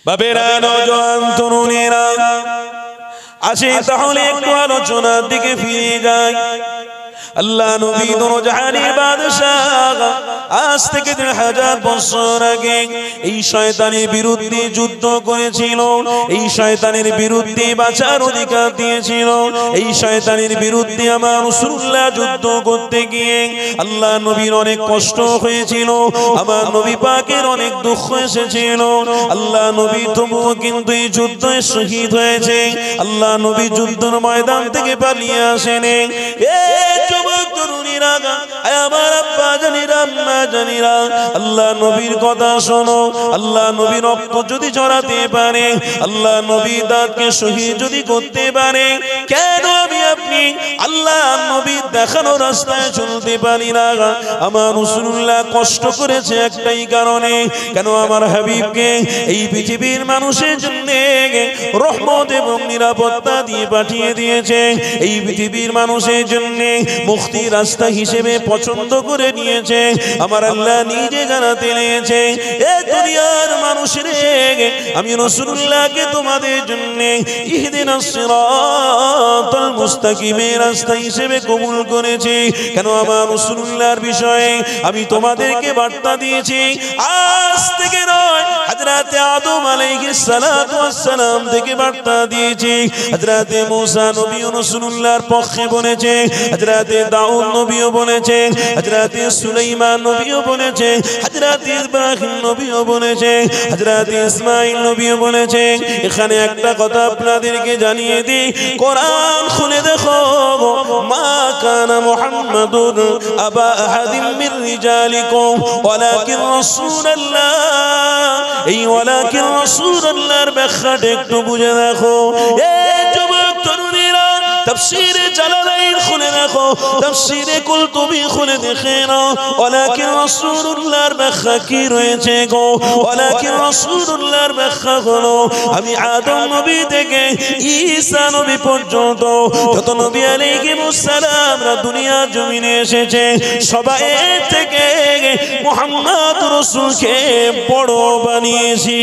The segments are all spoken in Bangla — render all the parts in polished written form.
বাবেরা নওজোয়ান তরুণেরা আসে তাহলে একটু আলোচনার দিকে ফিরে যাই। আল্লাহ নবী দোজাহানের বাদশাহ আজ থেকে 3000 বছর আগে এই শয়তানের বিরুদ্ধে যুদ্ধ করেছিল, এই শয়তানের বিরুদ্ধে বাঁচার অধিকার দিয়েছিল। এই শয়তানের বিরুদ্ধে আমার রাসূলুল্লাহ যুদ্ধ করতে গিয়ে আল্লাহ নবীর অনেক কষ্ট হয়েছিল, আমার নবী পাকের অনেক দুঃখ এসেছিল। আল্লাহ নবী তবুও কিন্তু এই যুদ্ধে শহীদ হয়েছে। আল্লাহ নবী যুদ্ধের ময়দান থেকে পালিয়ে আসেনি। আমার আব্বা জানিরা আম্মা জানিরা আল্লাহ নবীর কথা শোনো। আল্লাহ নবী রক্ত যদি ঝরাতে পারে, আল্লাহ নবী দাঁতকে শহীদ যদি করতে পারে, কেন আমি আপনি আল্লাহ নবীর দেখানো রাস্তায় চলতে পারি না? আমার রাসূলুল্লাহ কষ্ট করেছে একটাই কারণে, কেন আমার হাবিবকে এই পৃথিবীর মানুষের জন্য রহমত এবং নিরাপত্তা দিয়ে পাঠিয়ে দিয়েছে। এই পৃথিবীর মানুষের জন্য মুক্তি রাস্তা হিসেবে পছন্দ করে নিয়েছে। আমার আল্লাহ নিজে জানাতে নিয়েছে, এ দুনিয়ার মানুষরে আমি রাসূলুল্লাহকে তোমাদের জন্য ইহদিনাস সিরাতাল মুস্তাকিমের রাস্তা হিসেবে কবুল করেছি। কেন আমার রাসূলুল্লাহর বিষয়ে আমি তোমাদেরকে বার্তা দিয়েছি। আজ থেকে নয়, হযরত আদম আলাইহিস সালাতু ওয়াস সালাম থেকে বার্তা দিয়েছি। হযরত মুসা নবী রাসূলুল্লাহর পক্ষে বলেছে, হযরত দাউদ নবীও বলেছে, হযরত সুলাইমান নবীও বলেছে, হযরত ইব্রাহিম নবীও বলেছে, হযরত ইসমাঈল নবীও বলেছে। এখানে একটা কথা আপনাদেরকে জানিয়ে দিই, কোরআন খুলে দেখো, মা কানা মুহাম্মাদুন আবা আহাদিম মির রিজালিকুম ওয়ালাকিন রাসূলুল্লাহ। এই ওয়ালাকিন রাসূলুল্লাহর ব্যাখ্যাটা একটু বুঝে দেখো। এই যুবক তরুণীরা তাফসীরে জালালাইন খুলে দেখো, তাফসীরে কুলতুবি খুলে দেখে নাও, ওয়ালাকিন রাসূলুল্লাহর ব্যাখ্যা কি রয়েছে গো? ওয়ালাকিন রাসূলুল্লাহর ব্যাখ্যা হলো, আমি আদম নবী থেকে ঈসা নবী পর্যন্ত যত নবী আলাইহিমুস সালামরা দুনিয়া জমিনে এসেছে, সবাই থেকে মুহাম্মদ রাসূলকে বড় বানিয়েছি।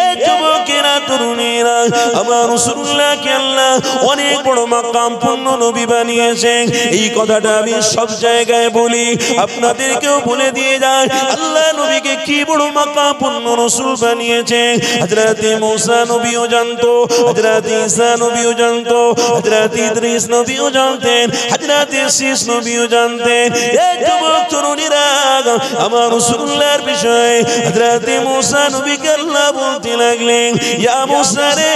এই যুবকেরা তরুণীরা আমার রাসূলুল্লাহকে আল্লাহ অনেক বড় মাকাম পূর্ণ নবী বানিয়েছে। এই কথাটা আমি সব জায়গায় বলি, আপনাদেরকেও বলে দিয়ে যায়, আল্লাহ নবীকে কি বড় মাকাম পূর্ণ রাসূল বানিয়েছে। হযরত মুসা নবীও জানতো, হযরত ঈসা নবীও জানতো, হযরত ইদ্রিস নবীও জানতেন, হযরত শীস নবীও জানতেন। এই যুবক তরুণীরা আমার রাসূলুল্লাহর বিষয়ে হযরত মুসা নবীকে আল্লাহ বলতে লাগলেন, ইয়া মুসা রে,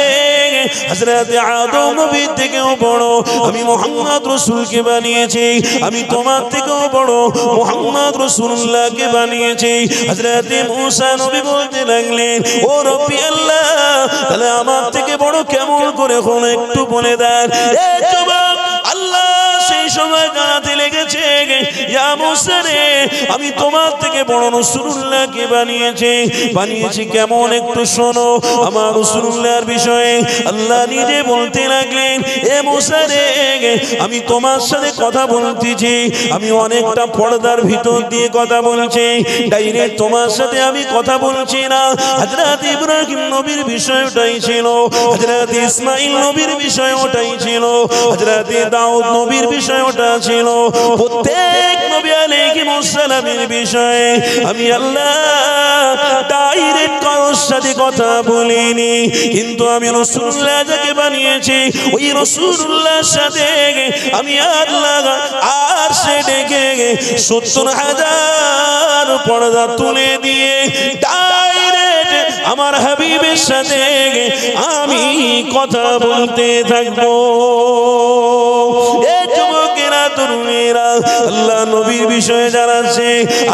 হযরত আদম নবীর থেকেও বড় আমি মুহাম্মদ রাসূলকে বানিয়েছি, আমি তোমার থেকেও বড় মুহাম্মদ রাসূলুল্লাহকে বানিয়েছি। হযরত মুসা নবী বলতে লাগলেন, ও রব্বি আল্লাহ, তাহলে আমার থেকে বড় কেমন করে হলো একটু বলে দেন। এই যুবক আল্লাহ সেই সময় জানাতে লেগেছে, ইয়া মুসা রে, আমি তোমার থেকে বড় রাসূলুল্লাহকে বানিয়েছি কেমন একটু শোনো। আমার রাসূলুল্লাহর বিষয়ে আল্লাহ নিজে বলতে লাগলেন, এ মুসা রে, আমি তোমার সাথে কথা বলতেছি, আমি অনেকটা পর্দার ভিতর দিয়ে কথা বলছি, ডাইরেক্ট তোমার সাথে আমি কথা বলছি না। হযরত ইব্রাহিম নবীর বিষয়টাই ছিল, হযরত ইসমাঈল নবীর বিষয়টাই ছিল, হযরত দাউদ নবীর বিষয়টা ছিল। প্রত্যেক নবী আলাইহিমুস সালামের বিষয়ে আমি আল্লাহ ডাইরেক্ট কারোর সাথে কথা বলিনি, কিন্তু আমি রাসূলুল্লাহ যাকে বানিয়েছি ওই রাসূলুল্লাহর সাথে আমি আল্লাহ আর সে ডেকে 70,000 পর্দা তুলে দিয়ে ডাইরেক্ট আমার হাবিবের সাথে আমি কথা বলতে থাকবো। এই যুবকেরা তরুণীরা আল্লাহ নবীর বিষয়ে জানাচ্ছে,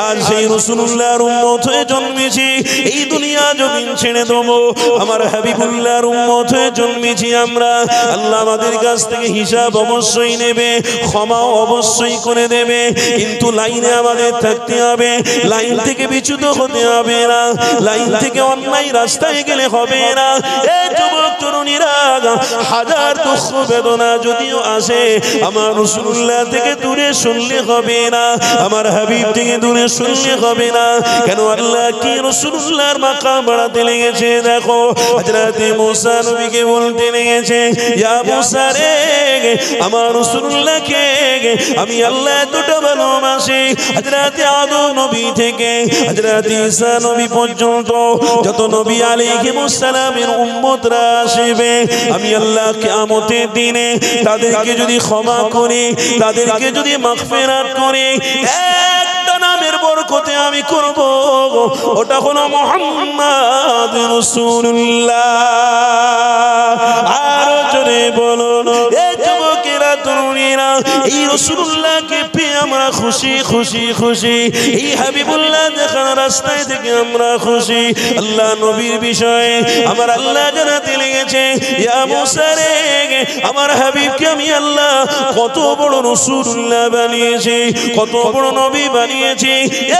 আর সেই রাসূলুল্লাহর উম্মত হয়ে জন্মেছি, এই দুনিয়া জমিন ছেড়ে দেবো, আমার হাবিবুল্লাহর উম্মত হয়ে জন্মেছি আমরা। আল্লাহ আমাদের কাছ থেকে হিসাব অবশ্যই নেবে, ক্ষমাও অবশ্যই করে দেবে, কিন্তু লাইনে আমাদের থাকতে হবে, লাইন থেকে বিচ্যুত হতে হবে না, লাইন থেকে অন্যায় রাস্তায় গেলে হবে না। এই যুবক তরুণীরা হাজার দুঃখ বেদনা যদিও আসে, আমার রাসূলুল্লাহ থেকে থেকে দূরে শুনলে হবে না, আমার হাবিব থেকে দূরে শুনলে হবে না। কেন আল্লাহ কি রাসূলুল্লাহর মাকাম বাড়াতে লেগেছে? দেখো হযরত মুসা নবীকে বলতে লেগেছে, ইয়া মুসা রে, আমার রাসূলুল্লাহকে আমি আল্লাহ এতটা ভালোবাসি। হযরত আদম নবী থেকে হযরত ঈসা নবী পর্যন্ত যত নবী আলাইহিস সালামের উম্মতরা আসবে, আমি আল্লাহ কিয়ামতের দিনে তাদেরকে যদি ক্ষমা করি, তাদেরকে যদি মাগফিরাত করি, একটা নামের বরকতে আমি করব, ওটা হলো মুহাম্মদ রাসূলুল্লাহ। আর জোরে বলুন, এই যুবকেরা তরুণীরা, এই রাসূলুল্লাহকে পেয়ে আমরা খুশি খুশি খুশি, এই হাবিবুল্লাহ দেখার রাস্তায় থেকে আমরা খুশি। আল্লাহ নবীর বিষয়ে আমার আল্লাহ জানাতে লেগেছে, ইয়া মুসা রে, আমার হাবিবকে আমি আল্লাহ কত বড় রাসূলুল্লাহ বানিয়েছি, কত বড় নবী বানিয়েছি।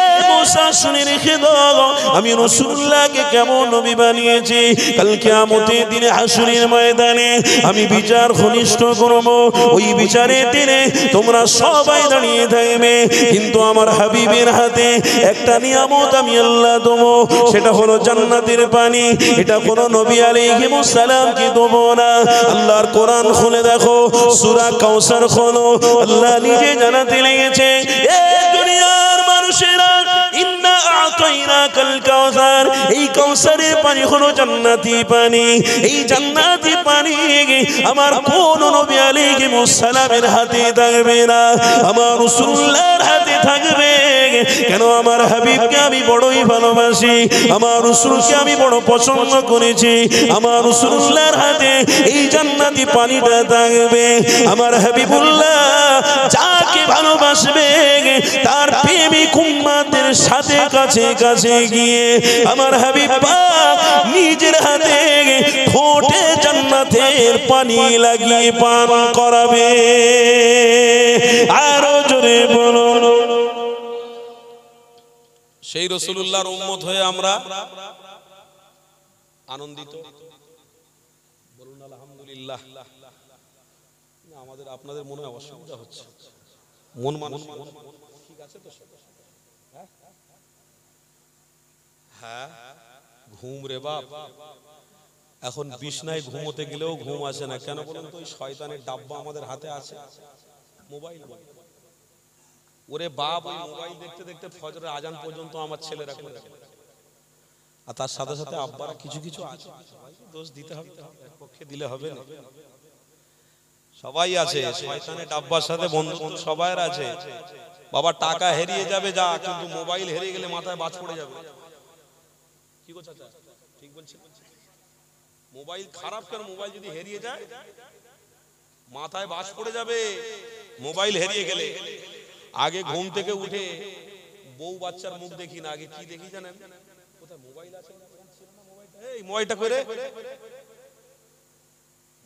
এ মুসা শুনে রেখে দাও, আমি রাসূলুল্লাহকে কেমন নবী বানিয়েছি। কাল কিয়ামতের দিনে হাসরের ময়দানে আমি বিচার ঘনিষ্ঠ করব, ওই বিচারের দিনে তোমরা সবাই দাঁড়িয়ে থাকবে, কিন্তু আমার হাবিবের হাতে একটা নিয়ামত আমি আল্লাহ দেবো, সেটা হলো জান্নাতের পানি। এটা কোনো নবী আলাইহিস সালাম কি দেবো না। আল্লাহর কোরআন খুলে দেখো, সূরা কাউসার খোলো, আল্লাহ নিজে জানাতে লেগেছে, এ দুনিয়ার মানুষেরা, ইন্না আ'তাইনাকাল কাউসার, এই কাউসারের পানি হলো জান্নাতি পানি। এই জান্নাতি পানি আমার কোন নবী আলাইহিস সালামের হাতে থাকবে না, আমার রাসূলুল্লাহর হাতে থাকবে। কেন? আমার হাবিবকে আমি বড়ই ভালোবাসি, আমার রাসূলকে আমি বড় পছন্দ করেছি, আমার রাসূলুল্লাহর হাতে এই জান্নাতি পানিটা থাকবে। আমার হাবিবুল্লাহ যাকে ভালোবাসবে তার প্রেমিক উম্মতের সাথে কাছে কাছে গিয়ে আমার হাবিব পাক নিজের হাতে ঠোঁটে জান্নাতের পানি লাগিয়ে পান করাবে। আরো জোরে বলুন, সেই রাসূলুল্লাহর উম্মত হয়ে আমরা আনন্দিত। বলুন আলহামদুলিল্লাহ। আমাদের আপনাদের মনে অসুবিধা হচ্ছে, মন মানুষ ঠিক আছে তো? হ্যাঁ, ঘুম রে বাপ, এখন বিছনায় ঘুমোতে গেলেও ঘুম আসে না। কেন বলুন তো? ওই শয়তানের ডাব্বা আমাদের হাতে আছে, মোবাইল। ওরে বাপ, ওই মোবাইল দেখতে দেখতে ফজরের আজান পর্যন্ত আমার ছেলেরা করে, আর তার সাথে সাথে আব্বারা কিছু কিছু আছে, দোষ দিতে হবে, এক পক্ষে দিলে হবে না। সবাই আছে, শয়তানের ডাব্বার সাথে বন্ধু সবাই আছে। বাবা টাকা হারিয়ে যাবে যা, কিন্তু মোবাইল হারিয়ে গেলে মাথায় বাজ পড়ে যাবে। কি গো চাচা, ঠিক বলছি? মোবাইল খারাপ কেন? মোবাইল যদি হারিয়ে যায় মাথায় বাজ পড়ে যাবে। মোবাইল হারিয়ে গেলে আগে ঘুম থেকে উঠে বউ বাচ্চার মুখ দেখি না, আগে কি দেখি জানেন? কোথায় মোবাইল আছে? এই মোবাইলটা করে,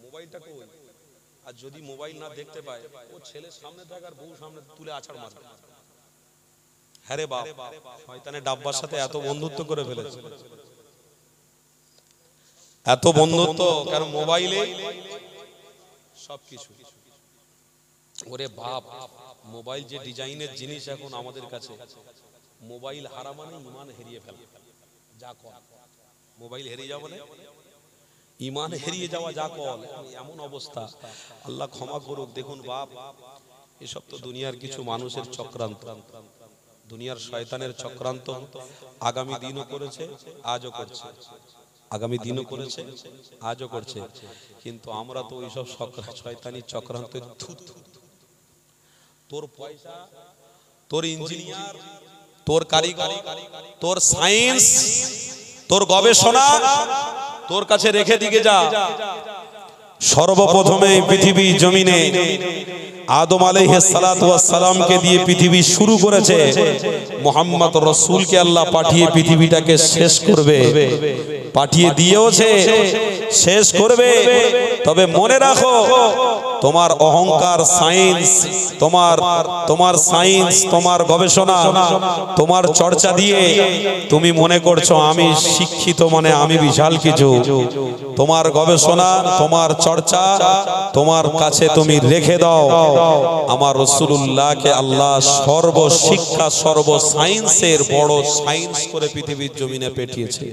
মোবাইলটা কই? আর যদি মোবাইল না দেখতে পায়, ও ছেলের সামনে থাক আর বউ সামনে তুলে আছাড় মারবে। হ্যাঁ রে বাপ, শয়তানের ডাব্বার সাথে এত বন্ধুত্ব করে ফেলেছে, এত বন্ধুত্ব কেন? মোবাইলে সবকিছু। ওরে বাপ, মোবাইল যে ডিজাইনের জিনিস এখন আমাদের কাছে, মোবাইল হারা মানে ঈমান হারিয়ে ফেলা। যা কর, মোবাইল হারিয়ে যাওয়া মানে ঈমান হারিয়ে যাওয়া। যা কর, এমন অবস্থা। আল্লাহ ক্ষমা করুক। দেখুন বাপ, এসব তো দুনিয়ার কিছু মানুষের চক্রান্ত, দুনিয়ার শয়তানের চক্রান্ত। আগামী দিনও করেছে, আজও করছে, আগামী দিনও করেছে, আজও করছে। কিন্তু আমরা তো ওইসব শয়তানি চক্রান্ত, তোর পয়সা, তোর ইঞ্জিনিয়ার, তোর কারিগর, তোর সায়েন্স, তোর গবেষণা তোর কাছে রেখে দিকে যা। সর্বপ্রথমে পৃথিবী জমিনে আদম আলাইহিস সালাতু ওয়াস সালামকে দিয়ে পৃথিবী শুরু করেছে। মুহাম্মদ রাসূলকে আল্লাহ পাঠিয়ে পৃথিবীটাকে শেষ করবে। পাঠিয়ে দিয়েওছে, শেষ করবে। তবে মনে রাখো, তোমার অহংকার, সায়েন্স, তোমার সায়েন্স, তোমার গবেষণা, তোমার চর্চা দিয়ে তুমি মনে করছো আমি শিক্ষিত, মানে আমি বিশাল কিছু। তোমার গবেষণা, তোমার চর্চা তোমার কাছে তুমি রেখে দাও। আমার রাসূলুল্লাহকে আল্লাহ সর্বশিক্ষা, সর্ব সায়েন্সের বড় সায়েন্স করে পৃথিবীর জমিনে পাঠিয়েছে।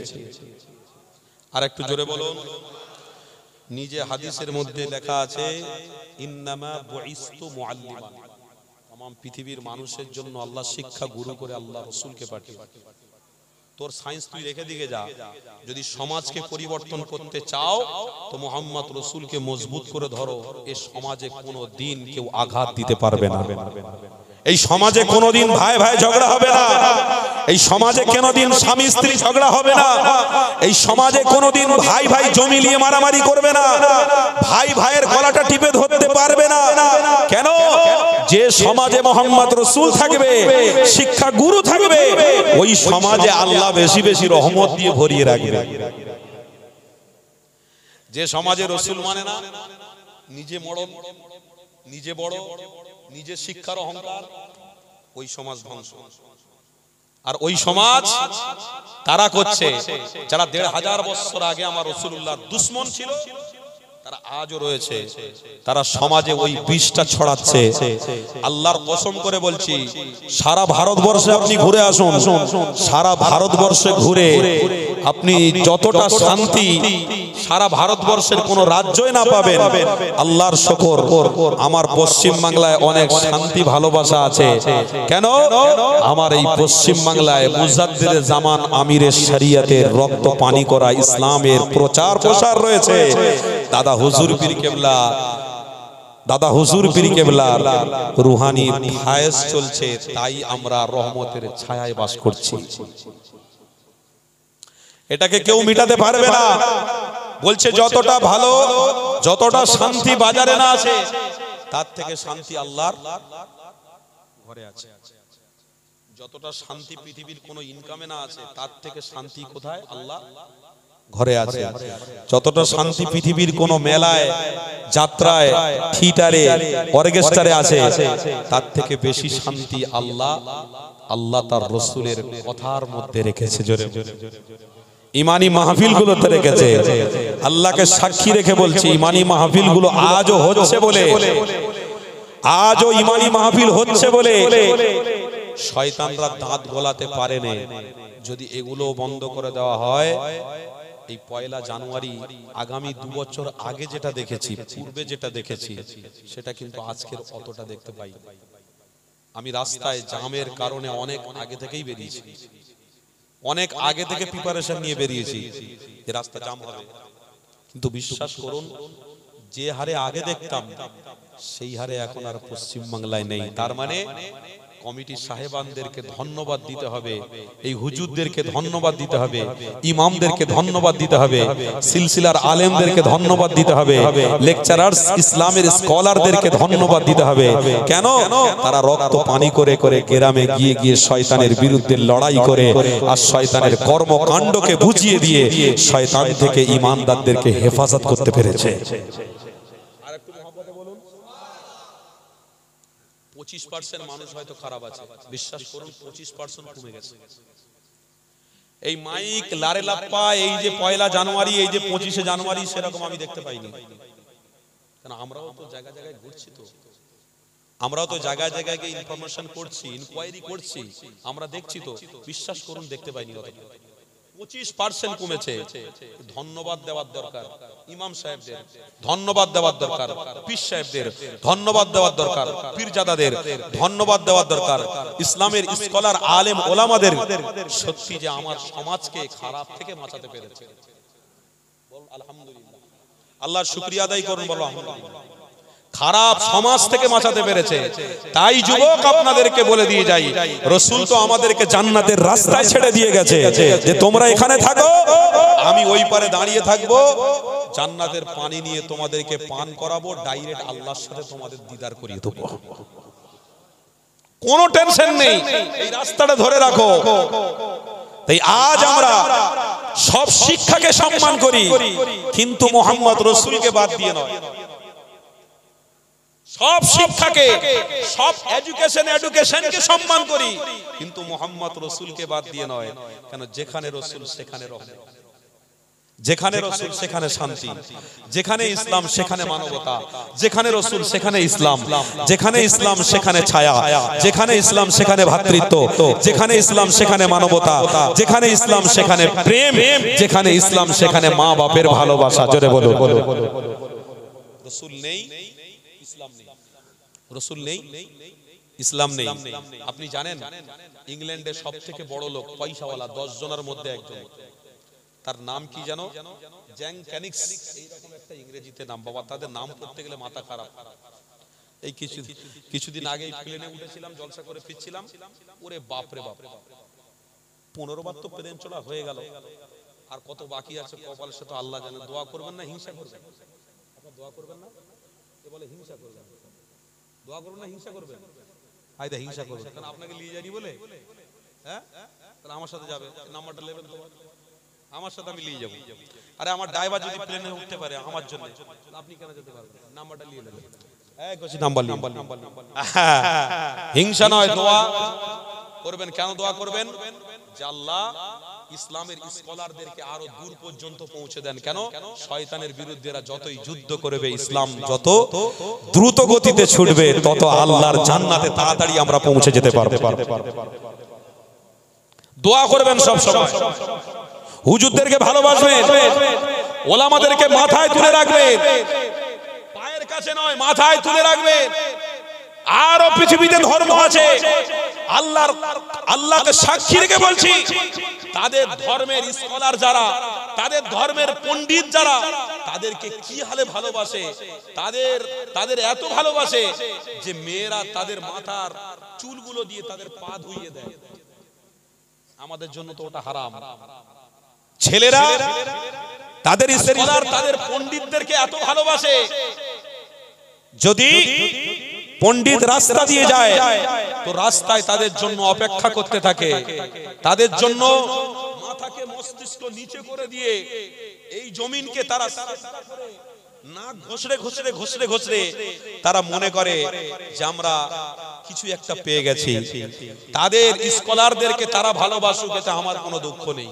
আর একটু জোরে বলুন। নিজে হাদিসের মধ্যে লেখা আছে, ইন্নামা বুইস্তু মুআল্লিমান, तमाम পৃথিবীর মানুষের জন্য আল্লাহ শিক্ষা গুরু করে আল্লাহ রাসূলকে পাঠিয়েছে। তোর সায়েন্স তুই রেখে দিকে যা, যদি সমাজকে পরিবর্তন করতে চাও তো মুহাম্মদ রাসূলকে মজবুত করে ধরো। এই সমাজে কোনো দিন কেউ আঘাত দিতে পারবে না। এই সমাজে কোনোদিন ভাই ভাই ঝগড়া হবে না। এই সমাজে কোনোদিন স্বামী স্ত্রী ঝগড়া হবে না। এই সমাজে কোনোদিন ভাই ভাই জমি নিয়ে মারামারি করবে না। ভাই ভাইয়ের গলাটা টিপে ধরতে পারবে না। কেন? যে সমাজে মুহাম্মদ রাসূল থাকবে, শিক্ষা গুরু থাকবে, ওই সমাজে আল্লাহ বেশি বেশি রহমত দিয়ে ভরিয়ে রাখবে। যে সমাজে রাসূল মানে না, নিজে মরণ, নিজে বড়, নিজে শিক্ষার অহংকার, ওই সমাজ ধ্বংস। আর ওই সমাজ তারা করছে যারা ১৫০০ বছর আগে আমার রাসূলুল্লাহর দুশমন ছিল, তারা আজও রয়েছে। তারা সমাজে ওই বিষটা ছড়াচ্ছে। আল্লাহর কসম করে বলছি, সারা ভারতবর্ষে আপনি ঘুরে আসুন, সারা ভারতবর্ষে ঘুরে আপনি যতটা শান্তি সারা ভারতবর্ষের কোন রাজ্যই না পাবেন, আল্লাহর শুকর আমার পশ্চিম বাংলায় অনেক শান্তি ভালোবাসা আছে। কেন? আমার এই পশ্চিম বাংলায় মুজাদ্দিদে জামান আমিরের শরিয়তের রক্ত পানি করা ইসলামের প্রচার প্রসার রয়েছে। দাদা হুজুর পীর কেবলার রুহানি ফায়েজ চলছে, তাই আমরা রহমতের ছায়ায় বাস করছি। এটাকে কেউ মিটাতে পারবে না। বলছে যতটা ভালো, যতটা শান্তি বাজারে না আছে, তার থেকে শান্তি আল্লাহর ঘরে আছে। যতটা শান্তি পৃথিবীর কোন ইনকামে না আছে, তার থেকে শান্তি কোথায়? আল্লাহ ঘরে আছে। যতটা শান্তি পৃথিবীর কোন মেলায়, যাত্রায়, থিয়েটারে, অর্কেস্ট্রারে আছে, তার থেকে বেশি শান্তি আল্লাহ তার রাসূলের কথার মধ্যে রেখেছে। জোরে ইমানি মাহফিলগুলোতে রেখেছে। আল্লাহকে সাক্ষী রেখে বলছি, ইমানি মাহফিলগুলো আজও হচ্ছে বলে, আজও ইমানি মাহফিল হচ্ছে বলে শয়তানরা দাঁত গলাতে পারেনি। যদি এগুলো বন্ধ করে দেওয়া হয়, এই ১লা জানুয়ারি আগামী ২ বছর আগে যেটা দেখেছি, পূর্বে যেটা দেখেছি, সেটা কিন্তু আজকের অতটা দেখতে পাই। আমি রাস্তায় জামের কারণে অনেক আগে থেকেই বেরিয়েছি, অনেক আগে থেকে প্রিপারেশন নিয়ে বেরিয়েছি যে রাস্তা জাম হবে। কিন্তু বিশ্বাস করুন, যে হারে আগে দেখতাম সেই হারে এখন আর পশ্চিম বাংলায় নেই। তার মানে কমিটি সাহেবানদেরকে ধন্যবাদ দিতে হবে, এই হুজুরদেরকে ধন্যবাদ দিতে হবে, ইমামদেরকে ধন্যবাদ দিতে হবে, সিলসিলার আলেমদেরকে ধন্যবাদ দিতে হবে, লেকচারার্স ইসলামের স্কলারদেরকে ধন্যবাদ দিতে হবে। কেন? তারা রক্ত পানি করে করে গ্রামে গিয়ে গিয়ে শয়তানের বিরুদ্ধে লড়াই করে আর শয়তানের কর্মকাণ্ডকে বুঝিয়ে দিয়ে শয়তান থেকে ইমানদারদেরকে হেফাজত করতে পেরেছে। 25% মানুষ হয়তো খারাপ আছে, বিশ্বাস করুন 25% কমে গেছে। এই মাইক লারে লাপ্পা, এই যে 1লা জানুয়ারি, এই যে 25শে জানুয়ারি, সেরকম আমি দেখতে পাইনি। কারণ আমরাও তো জায়গায় জায়গায় ঘুরছি, তো আমরাও তো জায়গায় জায়গায় গিয়ে ইনফরমেশন করছি, ইনকোয়ারি করছি, আমরা দেখছি। তো বিশ্বাস করুন দেখতে পাইনি। 25% কমেছে। ধন্যবাদ দেওয়ার দরকার ইমাম সাহেবদের, ধন্যবাদ দেওয়ার দরকার পীর সাহেবদের, ধন্যবাদ দেওয়ার দরকার পীরজাদাদের, ধন্যবাদ দেওয়ার দরকার ইসলামের স্কলার আলেম ওলামাদের। সত্যি যে আমার সমাজকে খারাপ থেকে বাঁচাতে পেরেছে, বল আলহামদুলিল্লাহ। আল্লাহর শুকরিয়া আদায় করুন, বলো আলহামদুলিল্লাহ। খারাপ সমাজ থেকে বাঁচাতে পেরেছে। তাই যুবক আপনাদেরকে বলে দিয়ে যাই, রাসূল তো আমাদেরকে জান্নাতের রাস্তায় ছেড়ে দিয়ে গেছে যে তোমরা এখানে থাকো, আমি ওই পারে দাঁড়িয়ে থাকবো, জান্নাতের পানি নিয়ে তোমাদেরকে পান করাবো, ডাইরেক্ট আল্লাহর সাথে তোমাদের দিদার করিয়ে দেবো। কোনো টেনশন নেই, এই রাস্তাটা ধরে রাখো। তাই আজ আমরা সব শিক্ষাকে সম্মান করি, কিন্তু মোহাম্মদ রাসূলকে বাদ দিয়ে নয়। সব শিক্ষাকে, সব এডুকেশনকে সম্মান করি, কিন্তু মোহাম্মদ রাসূলকে বাদ দিয়ে নয়। কেন? যেখানে রাসূল সেখানে রহমত, যেখানে রাসূল সেখানে শান্তি, যেখানে ইসলাম সেখানে মানবতা, যেখানে রাসূল সেখানে ইসলাম, যেখানে ইসলাম সেখানে ছায়া, যেখানে ইসলাম সেখানে ভ্রাতৃত্ব, যেখানে ইসলাম সেখানে মানবতা, যেখানে ইসলাম সেখানে প্রেম, যেখানে ইসলাম সেখানে মা বাপের ভালোবাসা। জোরে বলো। রাসূল নেই, ইসলাম নেই। রাসূল নেই, ইসলাম নেই। আপনি জানেন ইংল্যান্ডের সবথেকে বড় লোক, পয়সাওয়ালা, 10 জনের মধ্যে একজন, তার নাম কি জানো? জ্যাং ক্যানিক্স, এইরকম একটা ইংরেজিতে নাম। বাবা, তাদের নাম পড়তে গেলে মাথা খারাপ। এই কিছুদিন আগে প্লেনে উঠেছিলাম, জলসা করে ফিরছিলাম, ওরে বাপ রে বাপ, 15 বার তো প্লেন চলা হয়ে গেল, আর কত বাকি আছে কপালে সে তো আল্লাহ জানে। দোয়া করবেন না হিংসা করবেন? আপনারা দোয়া করবেন না? কে বলে হিংসা করবেন? দোয়া করবেন না হিংসা করবেন? আইদা হিংসা করবেন, কারণ আপনাকে নিয়ে যায়নি বলে। হ্যাঁ, তাহলে আমার সাথে যাবে, নাম্বারটা নেবেন তোমার, আমার সাথে আমি নিয়ে যাবো। আরে আমার ড্রাইভার যদি প্লেনে উঠতে পারে আমার জন্য, আপনি কেন যেতে পারবেন? নাম্বারটা নিয়ে নেবেন। এই কইছি নাম্বার নিয়ে। হিংসা নয়, দোয়া করবেন। কেন দোয়া করবেন? যে আল্লাহ ইসলামের স্কলারদেরকে আরো দূর পর্যন্ত পৌঁছে দেন। কেন? শয়তানের বিরুদ্ধে এরা যতই যুদ্ধ করবে, ইসলাম যত দ্রুত গতিতে ছুটবে, তত আল্লাহর জান্নাতে তাড়াতাড়ি আমরা পৌঁছে যেতে পারবো। দোয়া করবেন সব সময়। হুজুরদেরকে ভালোবাসবেন, ওলামাদেরকে মাথায় তুলে রাখবেন, পায়ের কাছে নয় মাথায় তুলে রাখবেন। আরো পৃথিবীতে ধর্ম আছে, আল্লাহকে সাক্ষী রেখে বলছি, তাদের ধর্মের স্কলার যারা, তাদের ধর্মের পণ্ডিত যারা, তাদেরকে কি হালে ভালোবাসে, তাদের এত ভালোবাসে যে মেয়েরা তাদের মাথার চুলগুলো দিয়ে তাদের পা ধুইয়ে দেয়। আমাদের জন্য তো ওটা হারাম। ছেলেরা তাদের স্কলার, তাদের পণ্ডিতদেরকে এত ভালোবাসে, যদি পণ্ডিত রাস্তা দিয়ে যায় তো রাস্তায় তাদের জন্য অপেক্ষা করতে থাকে, তাদের জন্য মাথাকে মস্তিষ্ক নিচে করে দিয়ে এই জমিনকে তারা না ঘষড়ে ঘষড়ে ঘষড়ে ঘষড়ে তারা মনে করে যে আমরা কিছু একটা পেয়ে গেছি। তাদের স্কলারদেরকে তারা ভালোবাসুক, এতে আমার কোনো দুঃখ নেই।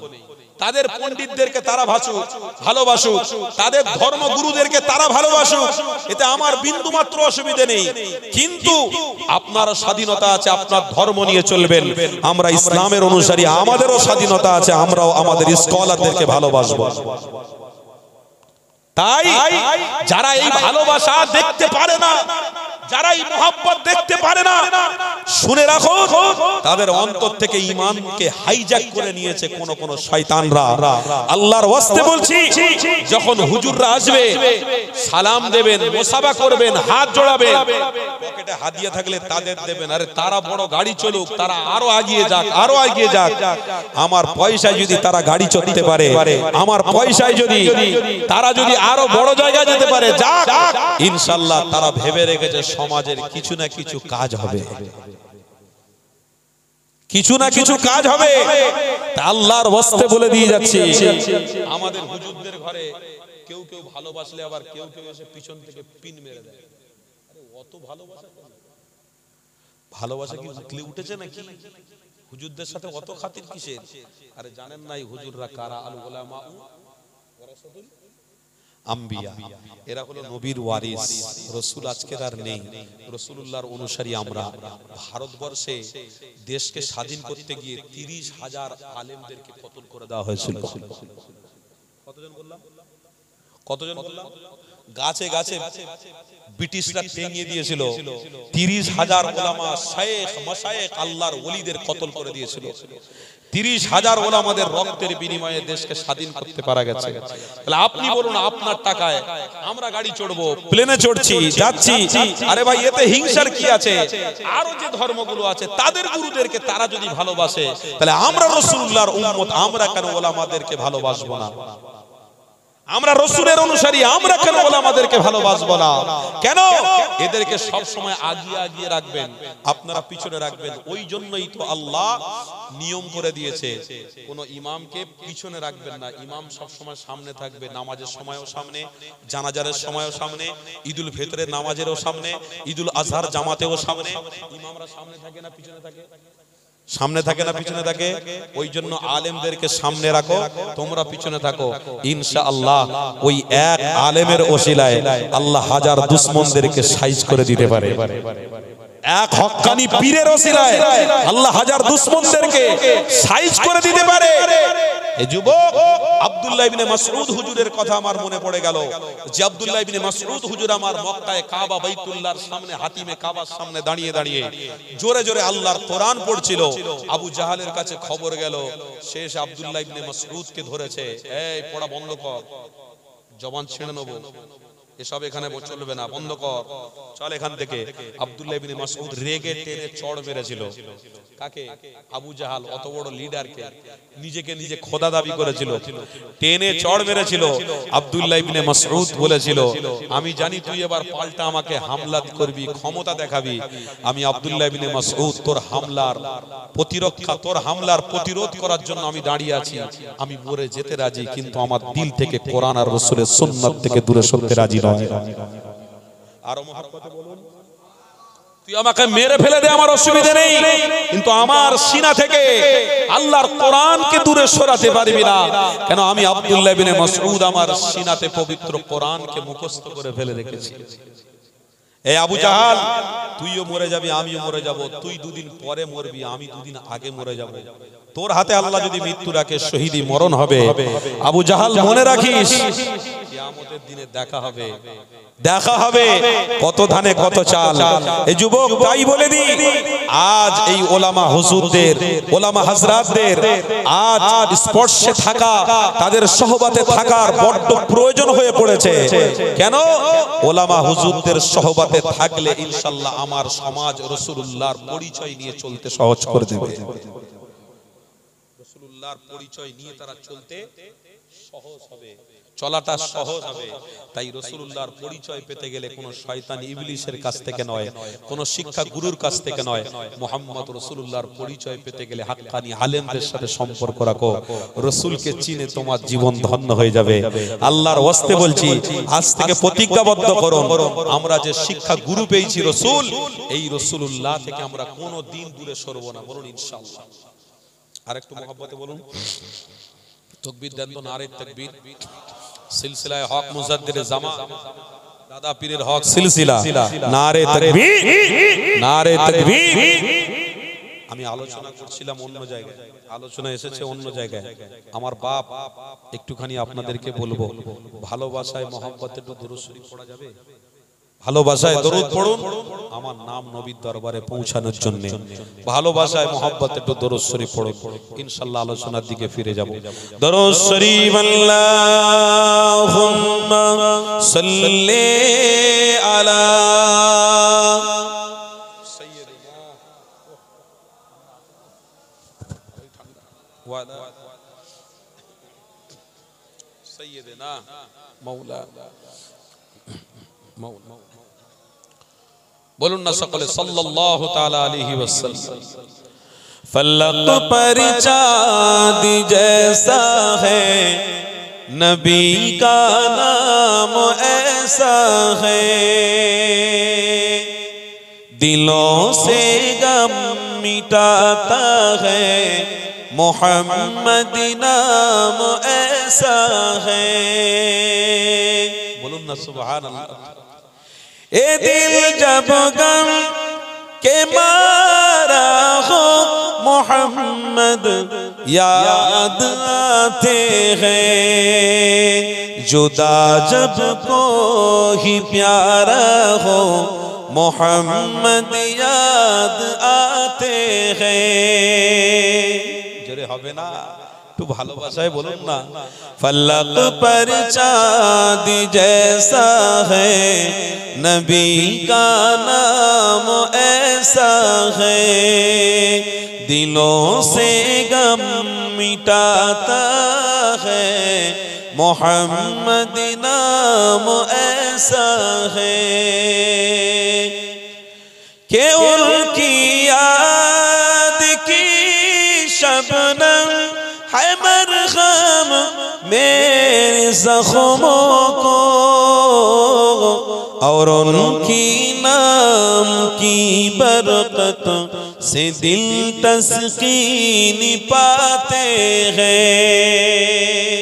তাদের পণ্ডিতদেরকে তারা ভালোবাসুক, তাদের ধর্মগুরুদেরকে তারা ভালোবাসুক, এতে আমার বিন্দু মাত্র অসুবিধা নেই। কিন্তু আপনার স্বাধীনতা আছে, আপনার ধর্ম নিয়ে চলবেন। আমরা ইসলামের অনুসারী, আমাদেরও স্বাধীনতা আছে, আমরাও আমাদের স্কলারদেরকে ভালোবাসবো। তাই যারা এই ভালোবাসা দেখতে পারে না, যারা এই মোহাব্বত দেখতে পারে না, শুনে রাখো, তাদের অন্তর থেকে ঈমানকে হাইজ্যাক করে নিয়েছে কোন শয়তানরা। আল্লাহর ওয়াস্তে বলছি, যখন হুজুররা আসবে সালাম দেবেন, মুসাফা করবেন, হাত জোড়াবেন, পকেটে হাদিয়া থাকলে তাদের দেবেন। আরে তারা বড় গাড়ি চলুক, তারা আরো এগিয়ে যাক, আরো এগিয়ে যাক। আমার পয়সায় যদি তারা গাড়ি চলতে পারে, আমার পয়সায় যদি তারা যদি আরো বড় জায়গায় যেতে পারে, যাক, ইনশাআল্লাহ তারা ভেবে রেখেছে সমাজের কিছু না কিছু কাজ হবে, কিছু না কিছু কাজ হবে। আল্লাহর ওয়াস্তে বলে দিয়ে যাচ্ছি, আমাদের হুজুরদের ঘরে কেউ কেউ ভালোবাসলে আবার কেউ কেউ এসে পিছন থেকে পিন মেরে দেয়। আরে অত ভালোবাসা কি উতলে উঠেছে নাকি? হুজুরদের সাথে অত খাতির কিসের? আরে জানেন না এই হুজুররা কারা? আল উলামা ওয়ারাসাতুল আম্বিয়া, এরা হলো নবীর ওয়ারিস। রাসূল আজকে আর নেই, রাসূলুল্লাহর অনুসারী আমরা। ভারতবর্ষে দেশকে স্বাধীন করতে গিয়ে 30,000 আলেমদেরকে কতল করে দেওয়া হয়েছিল। কতজন বললাম? গাছে গাছে ব্রিটিশরা টেঙিয়ে দিয়েছিল। 30,000 উলামা, শায়েখ, মাশায়েখ, আল্লাহর ওলিদের কতল করে দিয়েছিল। 30,000 ওলামাদের রক্তের বিনিময়ে দেশকে স্বাধীন করতে পারা গেছে। তাহলে আপনি বলুন, আপনার টাকায় আমরা গাড়ি চড়বো, প্লেনে চড়ছি, যাচ্ছি, আরে ভাই এতে হিংসার কি আছে? আরো যে ধর্মগুলো আছে তাদের গুরুদেরকে তারা যদি ভালোবাসে, তাহলে আমরা রাসূলুল্লাহর উম্মত, আমরা কেন ওলামাদেরকে ভালোবাসবো না? আমরা রাসূলের অনুসারী, আমরা কেন ওলামাদেরকে ভালোবাসবো না? কেন? এদেরকে সব সময় আগিয়ে আগিয়ে রাখবেন, আপনারা পিছনে রাখবেন। ওই জন্যই তো আল্লাহ নিয়ম করে দিয়েছে, কোন ইমামকে পিছনে রাখবেন না, ইমাম সব সময় সামনে থাকবে। নামাজের সময়ও সামনে, জানাজারের সময়ও সামনে, ঈদুল ফিতরের নামাজেরও সামনে, ঈদুল আজহার জামাতেও সামনে। ইমামরা সামনে থাকে না পিছনে থাকে? সামনে থাকে না পিছনে থাকে? ওই জন্য আলেমদেরকে সামনে রাখো, তোমরা পিছনে থাকো। ইনশাআল্লাহ ওই এক আলেমের ওসিলায় আল্লাহ হাজার দুশমনদেরকে সাইজ করে দিতে পারে। এক হক্কানি পীরের ওসিলায় আল্লাহ হাজার দুশমনদেরকে সাইজ করে দিতে পারে। এই যুবক আব্দুল্লাহ ইবনে মাসউদ হুজুরের কথা আমার মনে পড়ে গেল, যে আব্দুল্লাহ ইবনে মাসউদ হুজুর আমার মক্কায় কাবা বাইতুল্লাহর সামনে হাতিমে কাবার সামনে দাঁড়িয়ে দাঁড়িয়ে জোরে জোরে আল্লাহর কোরআন পড়ছিল। আবু জাহালের কাছে খবর গেল, শেষ আব্দুল্লাহ ইবনে মাসউদকে ধরেছে, এই পড়া বন্ধ কর, জবান ছেড়ে নেব, এসব এখানে চলবে না, বন্ধ কর, চল এখান থেকে। আব্দুল্লাহ ইবনে মাসউদ রেগে টেনে চড় মেরেছিল। কাকে? আবু জাহাল, অত বড় লিডারকে, নিজেকে নিজে খোদা দাবি করেছিল, টেনে চড় মেরেছিল। আব্দুল্লাহ ইবনে মাসউদ বলেছিল, আমি জানি তুই এবার পাল্টা আমাকে হামলা করবি, ক্ষমতা দেখাবি। আমি আব্দুল্লাহ ইবনে মাসউদ তোর হামলার প্রতিরক্ষা, তোর হামলার প্রতিরোধ করার জন্য আমি দাঁড়িয়ে আছি। আমি মরে যেতে রাজি, কিন্তু আমার দিল থেকে কোরআন আর রাসূলের সুন্নাত থেকে দূরে সরতে রাজি নয়। আরো মহব্বতে বলুন, তুই আমাকে মেরে ফেলে দে, আমার অসুবিধা নেই, কিন্তু আমার সিনা থেকে আল্লাহর কোরআনকে দূরে সরাতে পারবি না। কেন? আমি আব্দুল্লাহ ইবনে মাসউদ আমার সিনাতে পবিত্র কোরআনকে মুখস্থ করে ফেলে রেখেছি। এই আবু জাহাল, তুইও মরে যাবি, আমিও মরে যাব, তুই দুদিন পরে মরবি, আমি দুদিন আগে মরে যাব। তোর হাতে আল্লাহ যদি মৃত্যু রাখে, শহীদি মরণ হবে। আবু জাহাল মনে রাখিস, কিয়ামতের দিনে দেখা হবে, দেখা হবে কত ধানে কত চাল। এই যুবক, তাই বলে দি, আজ এই ওলামা হুজুরদের, ওলামা হযরতদের আজ স্পর্শে থাকা, তাদের সহবতে থাকার বড্ড প্রয়োজন হয়ে পড়েছে। কেন? ওলামা হুজুরদের সহবতে থাকলে ইনশাআল্লাহ আমার সমাজ রাসূলুল্লাহর পরিচয় নিয়ে চলতে সহজ করে দেবে। রাসূলুল্লাহর পরিচয় নিয়ে তারা চলতে সহজ হবে, চলাটা সহজ হবে। তাই রাসূলুল্লাহর পরিচয় পেতে গেলে কোন শয়তান ইবলিসের কাছ থেকে নয়, কোন শিক্ষা গুরুর কাছ থেকে নয়, মুহাম্মদ রাসূলুল্লাহর পরিচয় পেতে গেলে হাক্কানি আলেমদের সাথে সম্পর্ক রাখো। রাসূলকে চিনে তোমার জীবন ধন্য হয়ে যাবে। আল্লাহর ওয়াস্তে বলছি, আজ থেকে প্রতিজ্ঞাবদ্ধ করুন, আমরা যে শিক্ষা গুরু পেয়েছি রাসূল, এই রাসূলুল্লাহ থেকে আমরা কোনো দিন দূরে সরব না। বলুন ইনশাআল্লাহ। আরেকটু মুহাব্বতে বলুন, তাকবীর দেন তো, নারে তাকবীর। সিলসিলায়ে হক মুজাদ্দিদে জামান দাদা পীরের হক সিলসিলা, নারে তাকবীর, নারে তাকবীর। আমি আলোচনা করছিলাম অন্য জায়গায়, আলোচনা এসেছে অন্য জায়গায়। আমার বাপ একটুখানি আপনাদেরকে বলবো, ভালোবাসায় মহব্বতে একটু দরুদ শরীফ পড়া যাবে? ভালোবাসায় দরুদ পড়ুন আমার নাম নবীর দরবারে পৌঁছানোর জন্য। ভালোবাসায় মহব্বতে একটু দরুদ শরীফ পড়ুন, ইনশাআল্লাহ আলোচনার দিকে ফিরে যাব। দরুদ শরীফ, আল্লাহুম্মা সাল্লি আলা সাইয়্যিদিনা ওয়া আলা সাইয়্যিদিনা মাওলানা। बोलूं ना सकले सल्लल्लाहु ताला अलैहि वसल्लम। फलक पर चाँद जैसा है नबी का नाम ऐसा है, दिलों से गम मिटाता है मोहम्मद नाम ऐसा है। बोलूं ना सुभान अल्लाह। ए दिल जब गम के मारा हो मोहम्मद याद आते हैं, जुदा जब कोई प्यारा हो मोहम्मद याद आते हैं। जरे হবে না একটু ভালোবাসায় বলুন না। फलक पर चाँद जैसा है नबी का नाम ऐसा है, दिलों से गम मिटाता है मोहम्मद नाम ऐसा है कि उनकी याद की शबनम है मरहम मेरे ज़ख्मों को, और उनकी नाम की बरकत से दिल तस्कीन पाते हैं,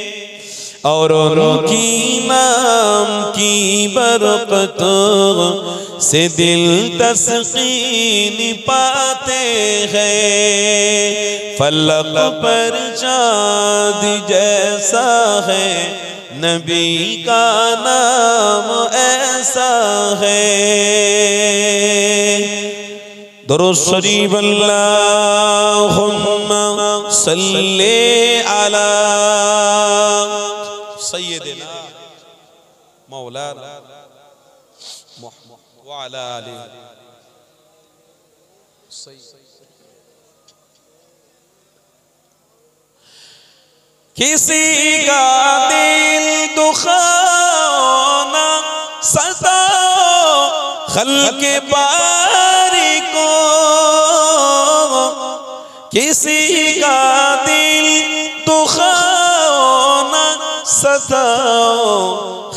और उनकी नाम की बरकत से दिल तस्कीन पाते हैं। फलक पर चाँद जैसा है नबी का नाम ऐसा है। दुरूद शरीफ अल्लाहुम्मा सल्ली अला सय्यिदिना मौलाना व अला आलिहि। किसी का दिल दुखाना सताओ खल्क़े बारी को, किसी का दिल दुखाना सताओ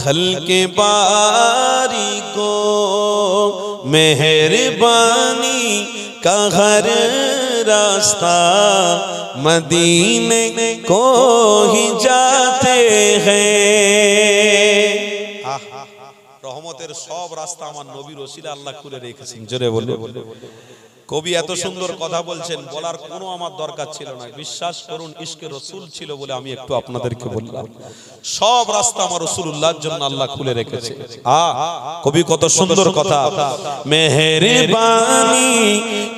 खल्क़े बारी को, मेहरबानी का हर रास्ता मदीने को ही जाते हैं। रहमतेर सब रास्ता आमार नबीर ওসিলা আল্লাহ খুলে রেখেছেন। জোরে বলে কবি এত সুন্দর কথা বলছেন, বলার কোনো আমার দরকার ছিল না। বিশ্বাস করুন ইশকে রাসূল ছিল বলে আমি একটু আপনাদেরকে বললাম। সব রাস্তা আমার রাসূলুল্লাহর জন্য আল্লাহ খুলে রেখেছে। কবি কত সুন্দর কথা, মেহেরবানি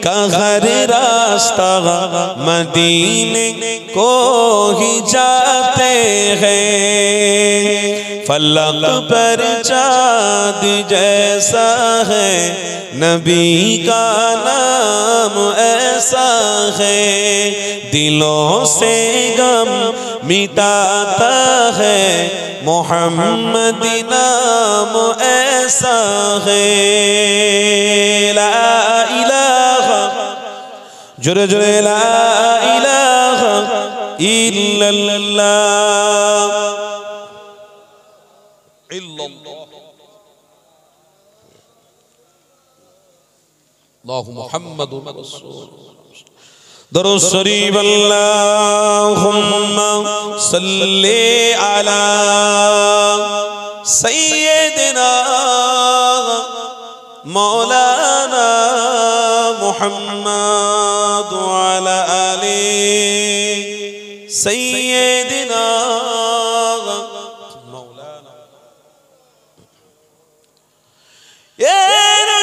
का हर रास्ता मदीने को ही जाते हैं, फलक पर चाँद जैसा है नबी का नाम ऐसा है, दिलों से गम मिटाता है मोहम्मद नाम ऐसा है। ला इलाहा जुरे जुरे ला इलाहा इल्लल्लाह अल्लाहु मुहम्मदुर रसूलुल्लाह। दुरूद शरीफ अल्लाहुम्मा सल्ली अला सय्यिदिना मौलाना मुहम्मद व अला आलि सय्यिदिना मौलाना। ये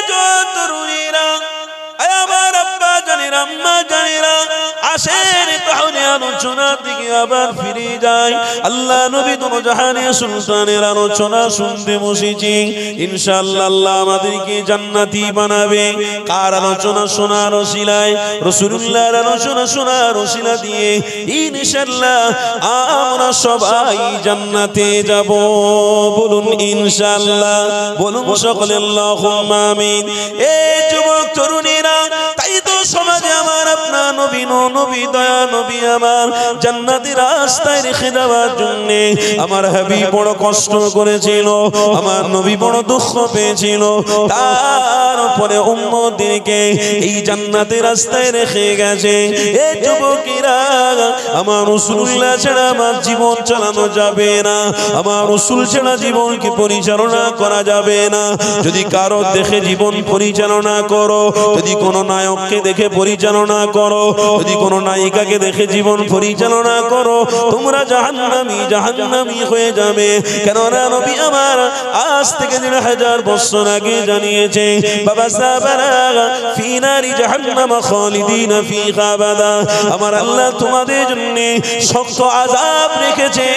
जो तरुणीरा আমার আব্বা জানেরা আম্মা জানেরা আসেন তাহলে আলোচনার দিকে আবার ফিরে যাই। আল্লাহ নবী দোনো জাহানের সুলতানের আলোচনা শুনতে বসেছি। ইনশাআল্লাহ আল্লাহ আমাদেরকে জান্নাতি বানাবে। কার আলোচনা শোনার ওসিলায়? রাসূলুল্লাহর আলোচনা শোনার ওসিলা দিয়ে ইনশাআল্লাহ আমরা সবাই জান্নাতে যাব। বলুন ইনশাআল্লাহ, বলুন সকলে আল্লাহুম্মা আমিন। এই যুবক তরুণীরা, তাই তো সমাজে আমার আপনার নবী নবী দয়া নবী আমার জান্নাতের রাস্তায় রেখে দেওয়ার জন্য আমার হাবিব বড় কষ্ট করেছিল, আমার নবী বড় দুঃখ পেয়েছিল। তারপরে উম্মতদেরকে এই জান্নাতের রাস্তায় রেখে গেছে। এই যুবকেরা, আমার রাসূলুল্লাহ ছাড়া আমার জীবন চালানো যাবে না, আমার রাসূল ছাড়া জীবনকে পরিচালনা করা যাবে না। যদি কারো দেখে জীবন পরিচালনা করো, যদি কোনো নায়ককে দেখে পরিচালনা করো, যদি কোনো নায়িকাকে দেখে জীবন পরিচালনা করো, তোমরা জাহান্নামী হয়ে যাবে। কেননা নবী আমার আজ থেকে ১৫০০ বছর আগে জানিয়েছে, বাবা সাবারা ফি নারি জাহান্নাম খালিদিনা ফিহা আবাদা। আমার আল্লাহ তোমাদের জন্য শক্ত আযাব রেখেছে,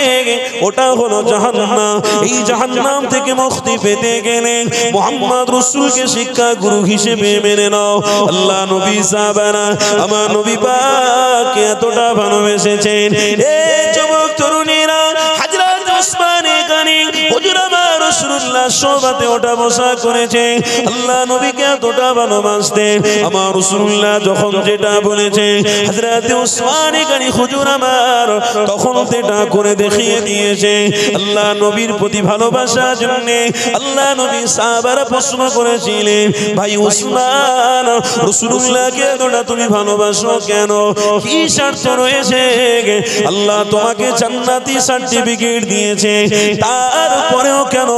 ওটা হলো জাহান্নাম। এই জাহান্নাম থেকে মুক্তি পেতে গেলে মুহাম্মদ রাসূলকে শিক্ষা গুরু হিসেবে মেনে নাও। আল্লাহ নবী সাহাবারা আমার নবী পাককে এতটা ভালোবেসেছেন। এই যুবক তরুণীরা, হযরত সোহবতে ওঠা বসা করেছে। আল্লাহ নবীকে এতটা ভালোবাসতেন, আমার রাসূলুল্লাহ যখন যেটা বলেছে হযরত উসমান গনি হুজুর আমার তখন সেটা করে দেখিয়ে দিয়েছে। আল্লাহ নবীর প্রতি ভালোবাসার জন্য আল্লাহ নবী সাহাবারা প্রশ্ন করেছিলেন, ভাই উসমান, রাসূলুল্লাহকে এতটা তুমি ভালোবাসো কেন? কি স্বার্থ রয়েছে? আল্লাহ তোমাকে জান্নাতি সার্টিফিকেট দিয়েছে, তারপরেও কেন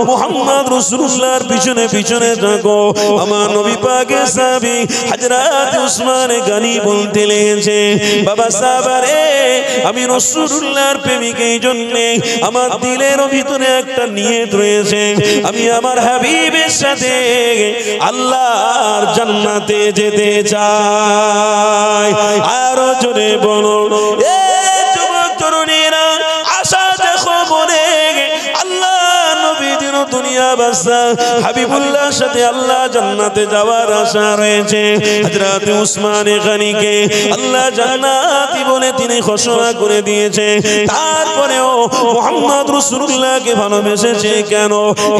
মুহাম্মদ রাসূলুল্লাহর পিছনে পিছনে থাকো? আমার নবী পাকের সাহাবী হযরত উসমান গনি বলতে লেগেছে, বাবা সাহাবারে, আমি রাসূলুল্লাহর প্রেমিক, এই জন্য আমার দিলের ভিতরে একটা নিয়ত রয়েছে, আমি আমার হাবিবের সাথে আল্লাহর জান্নাতে যেতে চাই। আরো জোরে বলো, এ যুবক তরুণীরা, আশা দেখো মনে, আল্লাহ নবী দিন দুনিয়া বাসা হাবিবুল্লাহর সাথে আল্লাহ জান্নাতে যাওয়ার আশা রয়েছে। হযরত উসমান গনিকে আল্লাহ জান্নাতি বলে তিনি ঘোষণা করে দিয়েছে, তারপরেও মুহাম্মদ রাসূলুল্লাহকে ভালোবেসেছে কেন?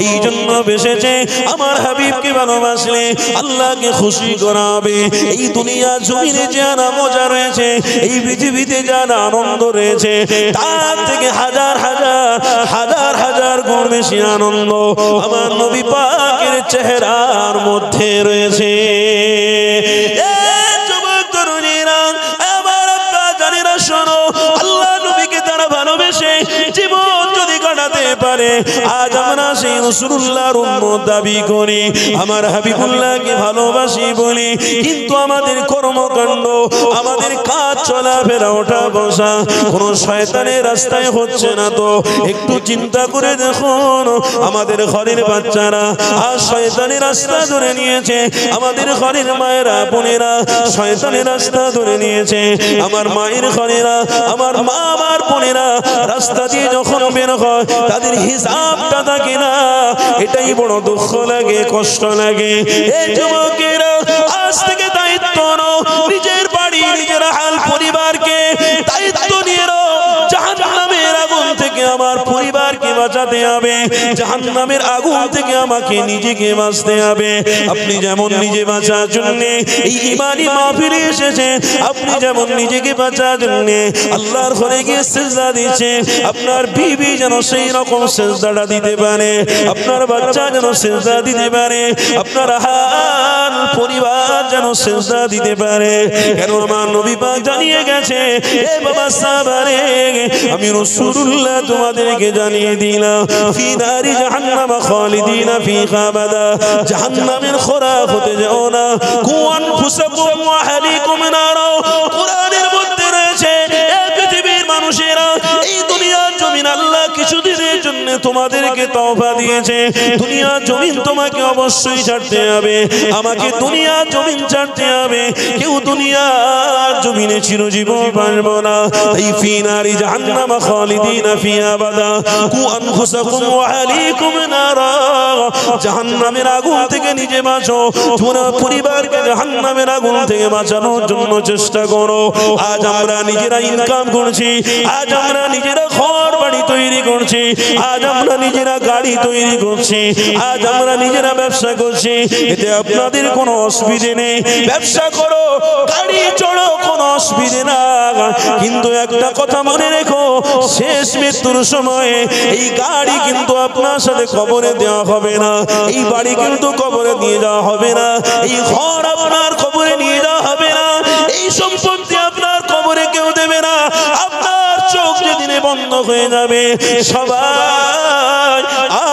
এই জন্য বেসেছে আমার হাবিবকে ভালোবাসলে আল্লাহকে খুশি করাবে। এই দুনিয়া জমিনে যা মজা রয়েছে, এই পৃথিবীতে যা আনন্দ রয়েছে, তার থেকে হাজার হাজার হাজার হাজার গুণ বেশি আনন্দ আমার নবী পাকের চেহারার মধ্যে রয়েছে। যুবক তরুণীরা, আমার আব্বা জানেরা, শোনো, আল্লাহ নবীকে তারা ভালোবেসে জীবন যদি কাটাতে পারে, আজ আমরা সেই রাসূলুল্লাহর উম্মত দাবি করি, আমার হাবিবুল্লাহকে ভালোবাসি বলি, কিন্তু আমাদের কর্মকাণ্ড, আমাদের কাজ চলাফেরা, ওঠা বসা কোন শয়তানের রাস্তায় হচ্ছে না তো একটু চিন্তা করে দেখুন। আমাদের ঘরের বাচ্চারা আর শয়তানের রাস্তা ধরে নিয়েছে, আমাদের ঘরের মায়েরা বোনেরা শয়তানের রাস্তা ধরে নিয়েছে। আমার মায়ের ঘরেরা, আমার মা আমার বোনেরা রাস্তা দিয়ে যখন বের হয় তাদের হিসাবটা থাকে না, এটাই বড় দুঃখ লাগে, কষ্ট লাগে। এই যুবকেরা, আজ থেকে দায়িত্ব নাও, নিজের বাড়ি, নিজের হাল পরিবারকে দায়িত্ব নিয়ে নাও। জাহান্নামের আগুন থেকে আমার পরিবারকে বাঁচাতে হবে, জাহান্নামের আগুন থেকে আমাকে নিজেকে বাঁচতে হবে। আপনি যেমন নিজে বাঁচার জন্য এই ঈমানি মাহফিলে এসেছেন, আপনি যেমন নিজেকে বাঁচার জন্য আল্লাহর ঘরে গিয়ে সিজদা দিচ্ছেন, আপনার বিবি যেন সেই রকম সিজদাটা দিতে পারে, আপনার বাচ্চা যেন সিজদা দিতে পারে, আপনার হাল পরিবার যেন সিজদা দিতে পারে। কেন আমার নবী পাক জানিয়ে গেছে, এ বাবা সাহাবারে, আমি রাসূলুল্লাহ তোমাদেরকে জানিয়ে দিলাম, ফি নারি জাহান্নাম খালিদিনা ফিহা আবাদা, জাহান্নামের খোরাক হতে যাও না। কু আনফুসাকুম ওয়া আহলিকুম নারা, কোরআনের মধ্যে রয়েছে, এ পৃথিবীর মানুষেরা, এই দুনিয়ার জমিন আল্লাহ কিছুদিনের জন্য তোমাদেরকে তওবা দিয়েছে, দুনিয়ার জমিন তোমাকে অবশ্যই ছাড়তে হবে, আমাকে দুনিয়ার জমিন ছাড়তে হবে। কেউ দুনিয়ার জমিনে চিরজীবন বাঁচবো না। এই ফি নারি জাহান্নাম খালিদিনা ফিহা আবাদা, কু আনফুসাকুম ওয়া আহলিকুম নারা, জাহান্নামের আগুন থেকে নিজে বাঁচো, তোমার পরিবারকে জাহান্নামের আগুন থেকে বাঁচানোর জন্য চেষ্টা করো। আজ আমরা নিজেরা ইনকাম করছি, আজ আমরা নিজেরা ঘর বাড়ি তৈরি করছি, আজ আমরা নিজেরা গাড়ি তৈরি করছি, আজ আমরা নিজেরা ব্যবসা করছি, এতে আপনাদের কোনো অসুবিধে নেই। ব্যবসা করো, গাড়ি চড়ো, কোনো অসুবিধে না, কিন্তু একটা কথা মনে রেখো, শেষ মৃত্যুর সময়ে এই গাড়ি কিন্তু আপনার সাথে কবরে দেওয়া হবে না, এই বাড়ি কিন্তু কবরে নিয়ে যাওয়া হবে না, এই ঘর আপনার কবরে নিয়ে যাওয়া হবে না, এই সম্পত্তি আপনার কবরে কেউ দেবে না। আপনার চোখ যেদিনে বন্ধ হয়ে যাবে, সবাই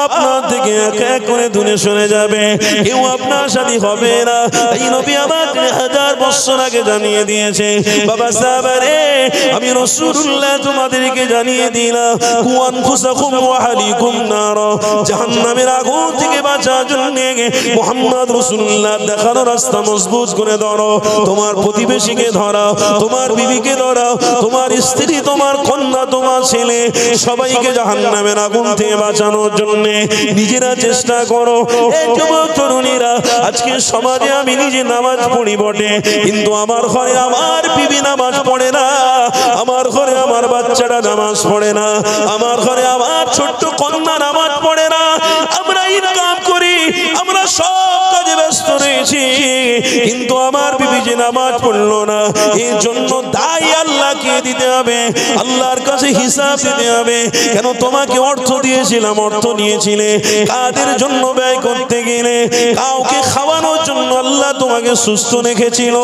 আপনার থেকে এক এক করে দূরে সরে যাবে, কেউ আপনার সাথী হবে না। এই নবী আমাকে 1000 বছর আগে জানিয়ে দিয়েছে। বাবা সাহাবারে, আমি রাসূলুল্লাহ তোমাদেরকে জানিয়ে দিলাম, কু আনফুসাকুম ওয়া আহলিকুম নারা, জাহান্নামের আগুন থেকে বাঁচার জন্য মুহাম্মদ রাসূলুল্লাহ দেখানো রাস্তা মজবুত করে ধরো। তোমার প্রতিবেশীকে ধরাও, তোমার বিবিকে ধরাও, তোমার স্ত্রী, তোমার কন্যা, তোমার ছেলে, সবাইকে জাহান্নামের আগুন থেকে বাঁচানোর জন্য নিজে নিজেরা চেষ্টা করো। এই যুবক তরুণীরা, আজকে সমাজে আমি নিজে নামাজ পড়ি বটে, কিন্তু আমার ঘরে আমার বিবি নামাজ পড়ে না, আমার ঘরে আমার বাচ্চারা নামাজ পড়ে না, আমার ঘরে আমার ছোট্ট কন্যা নামাজ পড়ে না। আমরা ইনকাম করি, আমরা সব কাজে ব্যস্ত রয়েছি, কিন্তু আমার বিবি যে নামাজ পড়লো না, এর জন্য দায় আল্লাহকে দিতে হবে, আল্লাহর কাছে হিসাব দিতে হবে। কেন তোমাকে অর্থ দিয়েছিলাম, অর্থ নিয়েছিলে কাদের জন্য ব্যয় করতে গেলে? কাউকে খাওয়ানোর জন্য আল্লাহ তোমাকে সুস্থ রেখেছিল,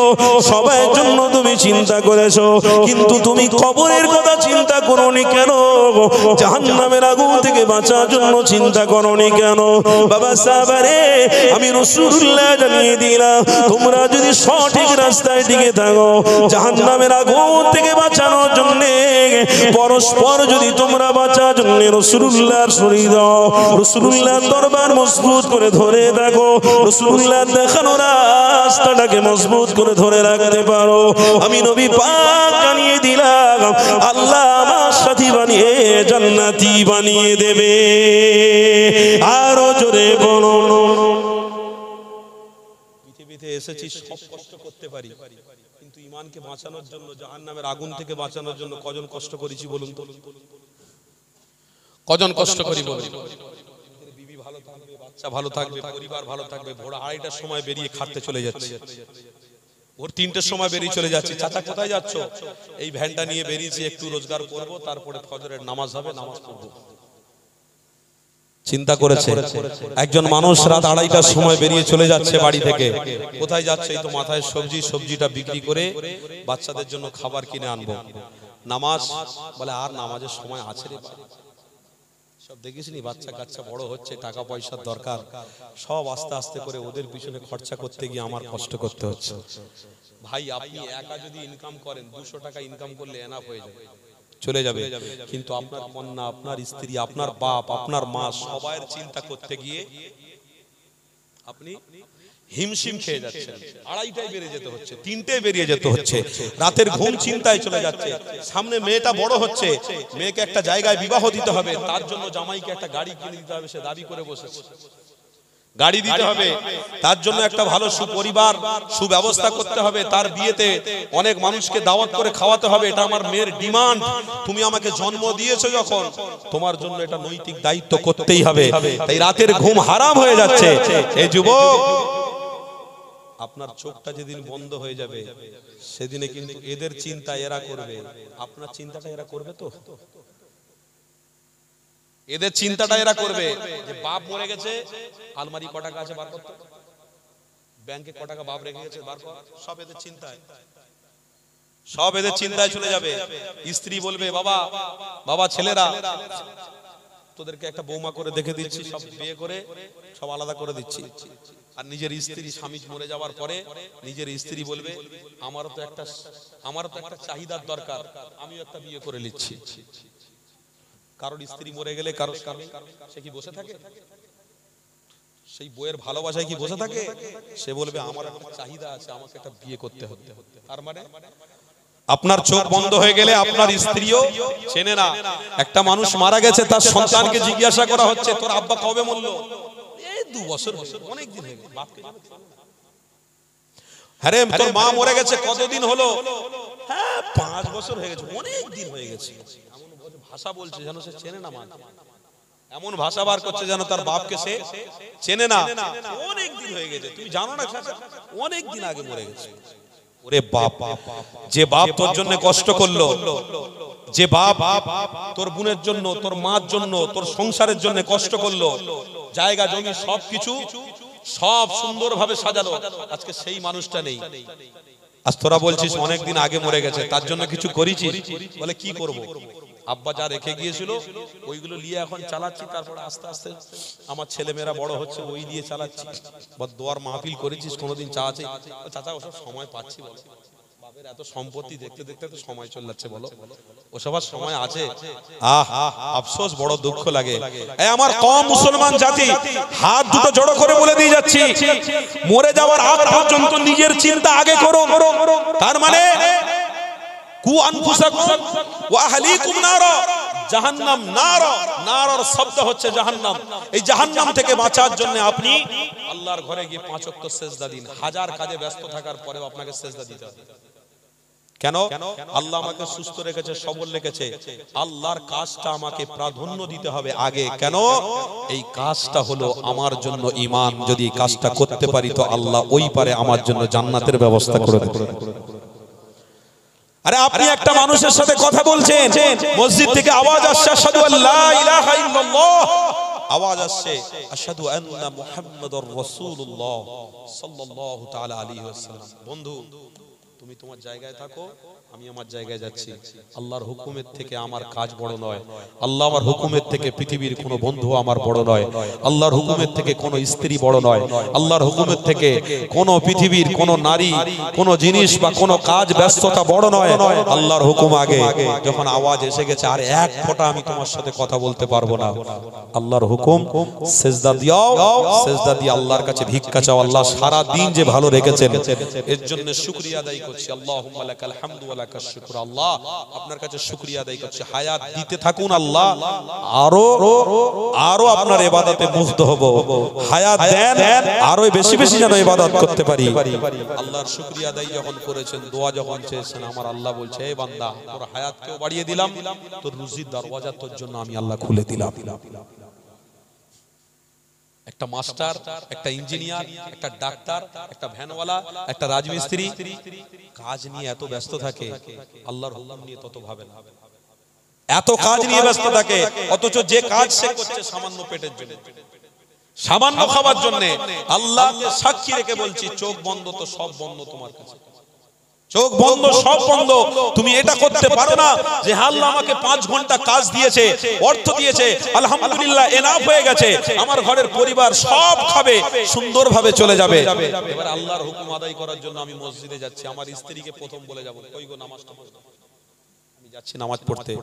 সবার জন্য তুমি চিন্তা করেছো, কিন্তু তুমি কবরের কথা চিন্তা করোনি কেন? জাহান্নামের আগুন থেকে বাঁচার জন্য চিন্তা করোনি কেন? বাবা সাহাবারে, আমি রাসূলুল্লাহ জানিয়ে দিলাম, তোমরা যদি সঠিক রাস্তায় দিকে থাকো, জাহান্নামের আগুন থেকে বাঁচানোর জন্য পরস্পর যদি তোমরা বাঁচার জন্য রাসূলুল্লাহর শরীর দাও, রাসূলুল্লাহর দরবার মজবুত করে ধরে থাকো, রাসূলুল্লাহর দেখানো রাস্তাটাকে মজবুত করে ধরে রাখতে পারো, আমি নবী পাক জানিয়ে দিলাম, আল্লাহ আমার সাথী বানিয়ে জান্নাতি বানিয়ে দেবে। আরো জোরে বলো। পৃথিবীতে এসেছি সব কষ্ট করতে পারি, কিন্তু ঈমানকে বাঁচানোর জন্য, জাহান্নামের আগুন থেকে বাঁচানোর জন্য কজন কষ্ট করেছি বলুন তো? কজন কষ্ট করি বলুন? বিবি ভালো থাকবে, বাচ্চা ভালো থাকবে, পরিবার ভালো থাকবে, ভোর 2:30টার সময় বেরিয়ে খাটতে চলে যাচ্ছে, ভোর 3টের সময় বেরিয়ে চলে যাচ্ছে। চাচা কোথায় যাচ্ছ? এই ভ্যানটা নিয়ে বেরিয়েছি, একটু রোজগার করব, তারপরে ফজরের নামাজ হবে, নামাজ পড়ব। চিন্তা করেছে একজন মানুষ রাত 2:30টার সময় বেরিয়ে চলে যাচ্ছে বাড়ি থেকে, কোথায় যাচ্ছে? এই তো মাথায় সবজি, সবজিটা বিক্রি করে বাচ্চাদের জন্য খাবার কিনে আনবো। নামাজ বলে আর নামাজের সময় আছে রে, সব দেখিসনি বাচ্চা কাচ্চা বড় হচ্ছে, টাকা পয়সার দরকার, সব আস্তে আস্তে করে ওদের পিছনে খরচা করতে গিয়ে আমার কষ্ট করতে হচ্ছে। ভাই, আপনি একা যদি ইনকাম করেন, 200 টাকা ইনকাম করলে এনাফ হয়ে যাবে, চলে যাবে, কিন্তু আপনার কন্যা, আপনার স্ত্রী, আপনার বাপ, আপনার মা, সবার চিন্তা করতে গিয়ে আপনি হিমশিম খেয়ে যাচ্ছেন। 2:30টায় বেরিয়ে যেতে হচ্ছে, 3টায় বেরিয়ে যেতে হচ্ছে, রাতের ঘুম চিন্তায় চলে যাচ্ছে, সামনে মেয়েটা বড় হচ্ছে, মেয়েকে একটা জায়গায় বিবাহ দিতে হবে, তার জন্য জামাইকে একটা গাড়ি কিনে দিতে হবে, সে দাবি করে বসেছে, গাড়ি দিতে হবে, তার জন্য একটা ভালো সুপরিবার, সুব্যবস্থা করতে হবে, তার বিয়েতে অনেক মানুষকে দাওয়াত করে খাওয়াতে হবে, এটা আমার মেয়ের ডিমান্ড, তুমি আমাকে জন্ম দিয়েছো যখন, তোমার জন্য এটা নৈতিক দায়িত্ব করতেই হবে। তাই রাতের ঘুম হারাম হয়ে যাচ্ছে। এই যুবক, আপনার চোখটা যেদিন বন্ধ হয়ে যাবে, সেদিনে কিন্তু এদের চিন্তা এরা করবে, আপনার চিন্তাটা এরা করবে তো? এদের চিন্তাটা এরা করবে যে বাপ মরে গেছে, আলমারি ক টাকা আছে বার করতে, ব্যাংকে ক টাকা বাপ রেখে গেছে বার কর, সব এদের চিন্তায়, সব এদের চিন্তায় চলে যাবে। স্ত্রী বলবে, বাবা বাবা ছেলেরা তোদেরকে একটা বৌমা করে দেখে দিচ্ছি, সব বিয়ে করে সব আলাদা করে দিচ্ছি। আর নিজের স্ত্রী, স্বামী মরে যাওয়ার পরে নিজের স্ত্রী বলবে, আমারও তো একটা চাহিদার দরকার, আমিও একটা বিয়ে করে নিচ্ছি। কারোর স্ত্রী মরে গেলে কারোর স্বামী, সে কি বসে থাকে? সেই বইয়ের ভালোবাসায় কি বসে থাকে? সে বলবে, আমার একটা চাহিদা আছে, আমাকে একটা বিয়ে করতে হবে। তার মানে আপনার চোখ বন্ধ হয়ে গেলে আপনার স্ত্রীও চেনে না। একটা মানুষ মারা গেছে, তার সন্তানকে জিজ্ঞাসা করা হচ্ছে, তোর আব্বা কবে মরলো? এই 2 বছর, অনেক দিন হয়ে গেছে। বাপকে হ্যাঁ রে, তোর মা মরে গেছে কতদিন হলো? হ্যাঁ 5 বছর হয়ে গেছে, অনেক দিন হয়ে গেছে। ভাষা বলছে যেন সে চেনে না, এমন ভাষা বার করছে যেন তার বাপকে সে চেনে না। অনেক দিন হয়ে গেছে, তুমি জানো না, অনেক দিন আগে মরে গেছে। ওরে বাপ, যে বাপ তোর জন্য কষ্ট করলো, যে বাপ তোর বোনের জন্য, তোর মার জন্য, তোর সংসারের জন্য কষ্ট করলো, জায়গা জমি সবকিছু সব সুন্দরভাবে সাজালো, আজকে সেই মানুষটা নেই। আজ তোরা বলছিস অনেকদিন আগে মরে গেছে, তার জন্য কিছু করেছিস? বলে কি করব, আব্বা যা রেখে গিয়েছিল ওইগুলো নিয়ে এখন চালাচ্ছি, তারপরে আস্তে আস্তে আমার ছেলেমেয়েরা বড় হচ্ছে, ওই দিয়ে চালাচ্ছি। দোয়ার মাহফিল করেছিস কোনোদিন? চাচা ওসব সময় পাচ্ছি, বলো বাপের এত সম্পত্তি দেখতে দেখতে তো সময় চলে যাচ্ছে, বলো ওসব আর সময় আছে? আফসোস, বড় দুঃখ লাগে। আমার কম মুসলমান জাতি, হাত দুটো জড়ো করে বলে দিয়ে যাচ্ছি, মরে যাওয়ার আগ পর্যন্ত নিজের চিন্তা আগে করো। তার মানে জাহান্নাম নার, নারর শব্দ হচ্ছে জাহান্নাম। এই জাহান্নাম থেকে বাঁচার জন্য আপনি আল্লাহর ঘরে গিয়ে 5 ওয়াক্ত সিজদা দিন। হাজার কাজে ব্যস্ত থাকার পরেও আপনাকে সিজদা দিতে হবে। কেন? আল্লাহ আমাকে সুস্থ রেখেছে, সবল রেখেছে, আল্লাহর কাজটা আমাকে প্রাধান্য দিতে হবে আগে। কেন? এই কাজটা হলো আমার জন্য ঈমান। যদি এই কাজটা করতে পারি তো আল্লাহ ওই পারে আমার জন্য জান্নাতের ব্যবস্থা করে দেবে। আরে আপনি একটা মানুষের সাথে কথা বলছেন, মসজিদ থেকে আওয়াজ আসছে আশহাদু আল্লা ইলাহা ইল্লাল্লাহ, আওয়াজ আসছে আশহাদু আন্না মুহাম্মাদুর রাসূলুল্লাহ সাল্লাল্লাহু তাআলা আলাইহি ওয়াসাল্লাম। বন্ধু, তুমি তোমার জায়গায় থাকো, আমি আমার জায়গায় যাচ্ছি। আল্লাহর হুকুমের থেকে আমার কাজ বড় নয়, আল্লাহ আমার হুকুমের থেকে পৃথিবীর কোনো বন্ধু আমার বড় নয়, আল্লাহর হুকুমের থেকে কোনো স্ত্রী বড় নয়, আল্লাহর হুকুমের থেকে কোনো পৃথিবীর কোনো নারী, কোনো জিনিস বা কোনো কাজ ব্যস্ততা বড় নয়। আল্লাহর হুকুম আগে। যখন আওয়াজ এসে গেছে আর এক ফোঁটা আমি তোমার সাথে কথা বলতে পারবো না, আল্লাহর হুকুম সিজদা দিও, সিজদা দিয়ে আল্লাহর কাছে ভিক্ষা চাও। আল্লাহ সারা দিন যে ভালো রেখেছেন এর জন্য শুকরিয়া আদায় করছি। আল্লাহুম্মা লাকাল হামদু ওয়া লাকাশ শুকর। আল্লাহ আপনার কাছে শুকরিয়া আদায় করছি। হায়াত দিতে থাকুন আল্লাহ, আরো আরো আপনার ইবাদতে মুগ্ধ হব। হায়াত দেন, আরো বেশি বেশি যেন ইবাদত করতে পারি। আল্লাহর শুকরিয়া আদায় যখন করেছেন, দোয়া যখন চেয়েছেন, আমার আল্লাহ বলছে হে বান্দা, তোর হায়াতকেও বাড়িয়ে দিলাম, তোর রুজির দরওয়াজা তোর জন্য আমি আল্লাহ খুলে দিলাম। একটা মাস্টার, একটা ইঞ্জিনিয়ার, একটা ডাক্তার, একটা ভ্যানওয়ালা, একটা রাজমিস্ত্রি কাজ নিয়ে এত ব্যস্ত থাকে, আল্লাহর হুকুম নিয়ে তত ভাবে না। এত কাজ নিয়ে ব্যস্ত থাকে, অথচ যে কাজ সে করছে সামান্য পেটের জন্য, সামান্য খাবার জন্য। আল্লাহকে সাক্ষী রেখে বলছি, চোখ বন্ধ তো সব বন্ধ তোমার কাছে। চোখ বন্ধ, সব বন্ধ। তুমি এটা করতে পারো না যে আল্লাহ আমাকে 5 ঘন্টা কাজ দিয়েছে, অর্থ দিয়েছে, আলহামদুলিল্লাহ এনাফ হয়ে গেছে, আমার ঘরের পরিবার সব খাবে, সুন্দরভাবে চলে যাবে। এবার আল্লাহর হুকুম আদায় করার জন্য আমি মসজিদে যাচ্ছি, আমার স্ত্রীকে প্রথম বলে যাব, কই গো নামাজটা পড়ো। আমি যাচ্ছি নামাজ পড়তে,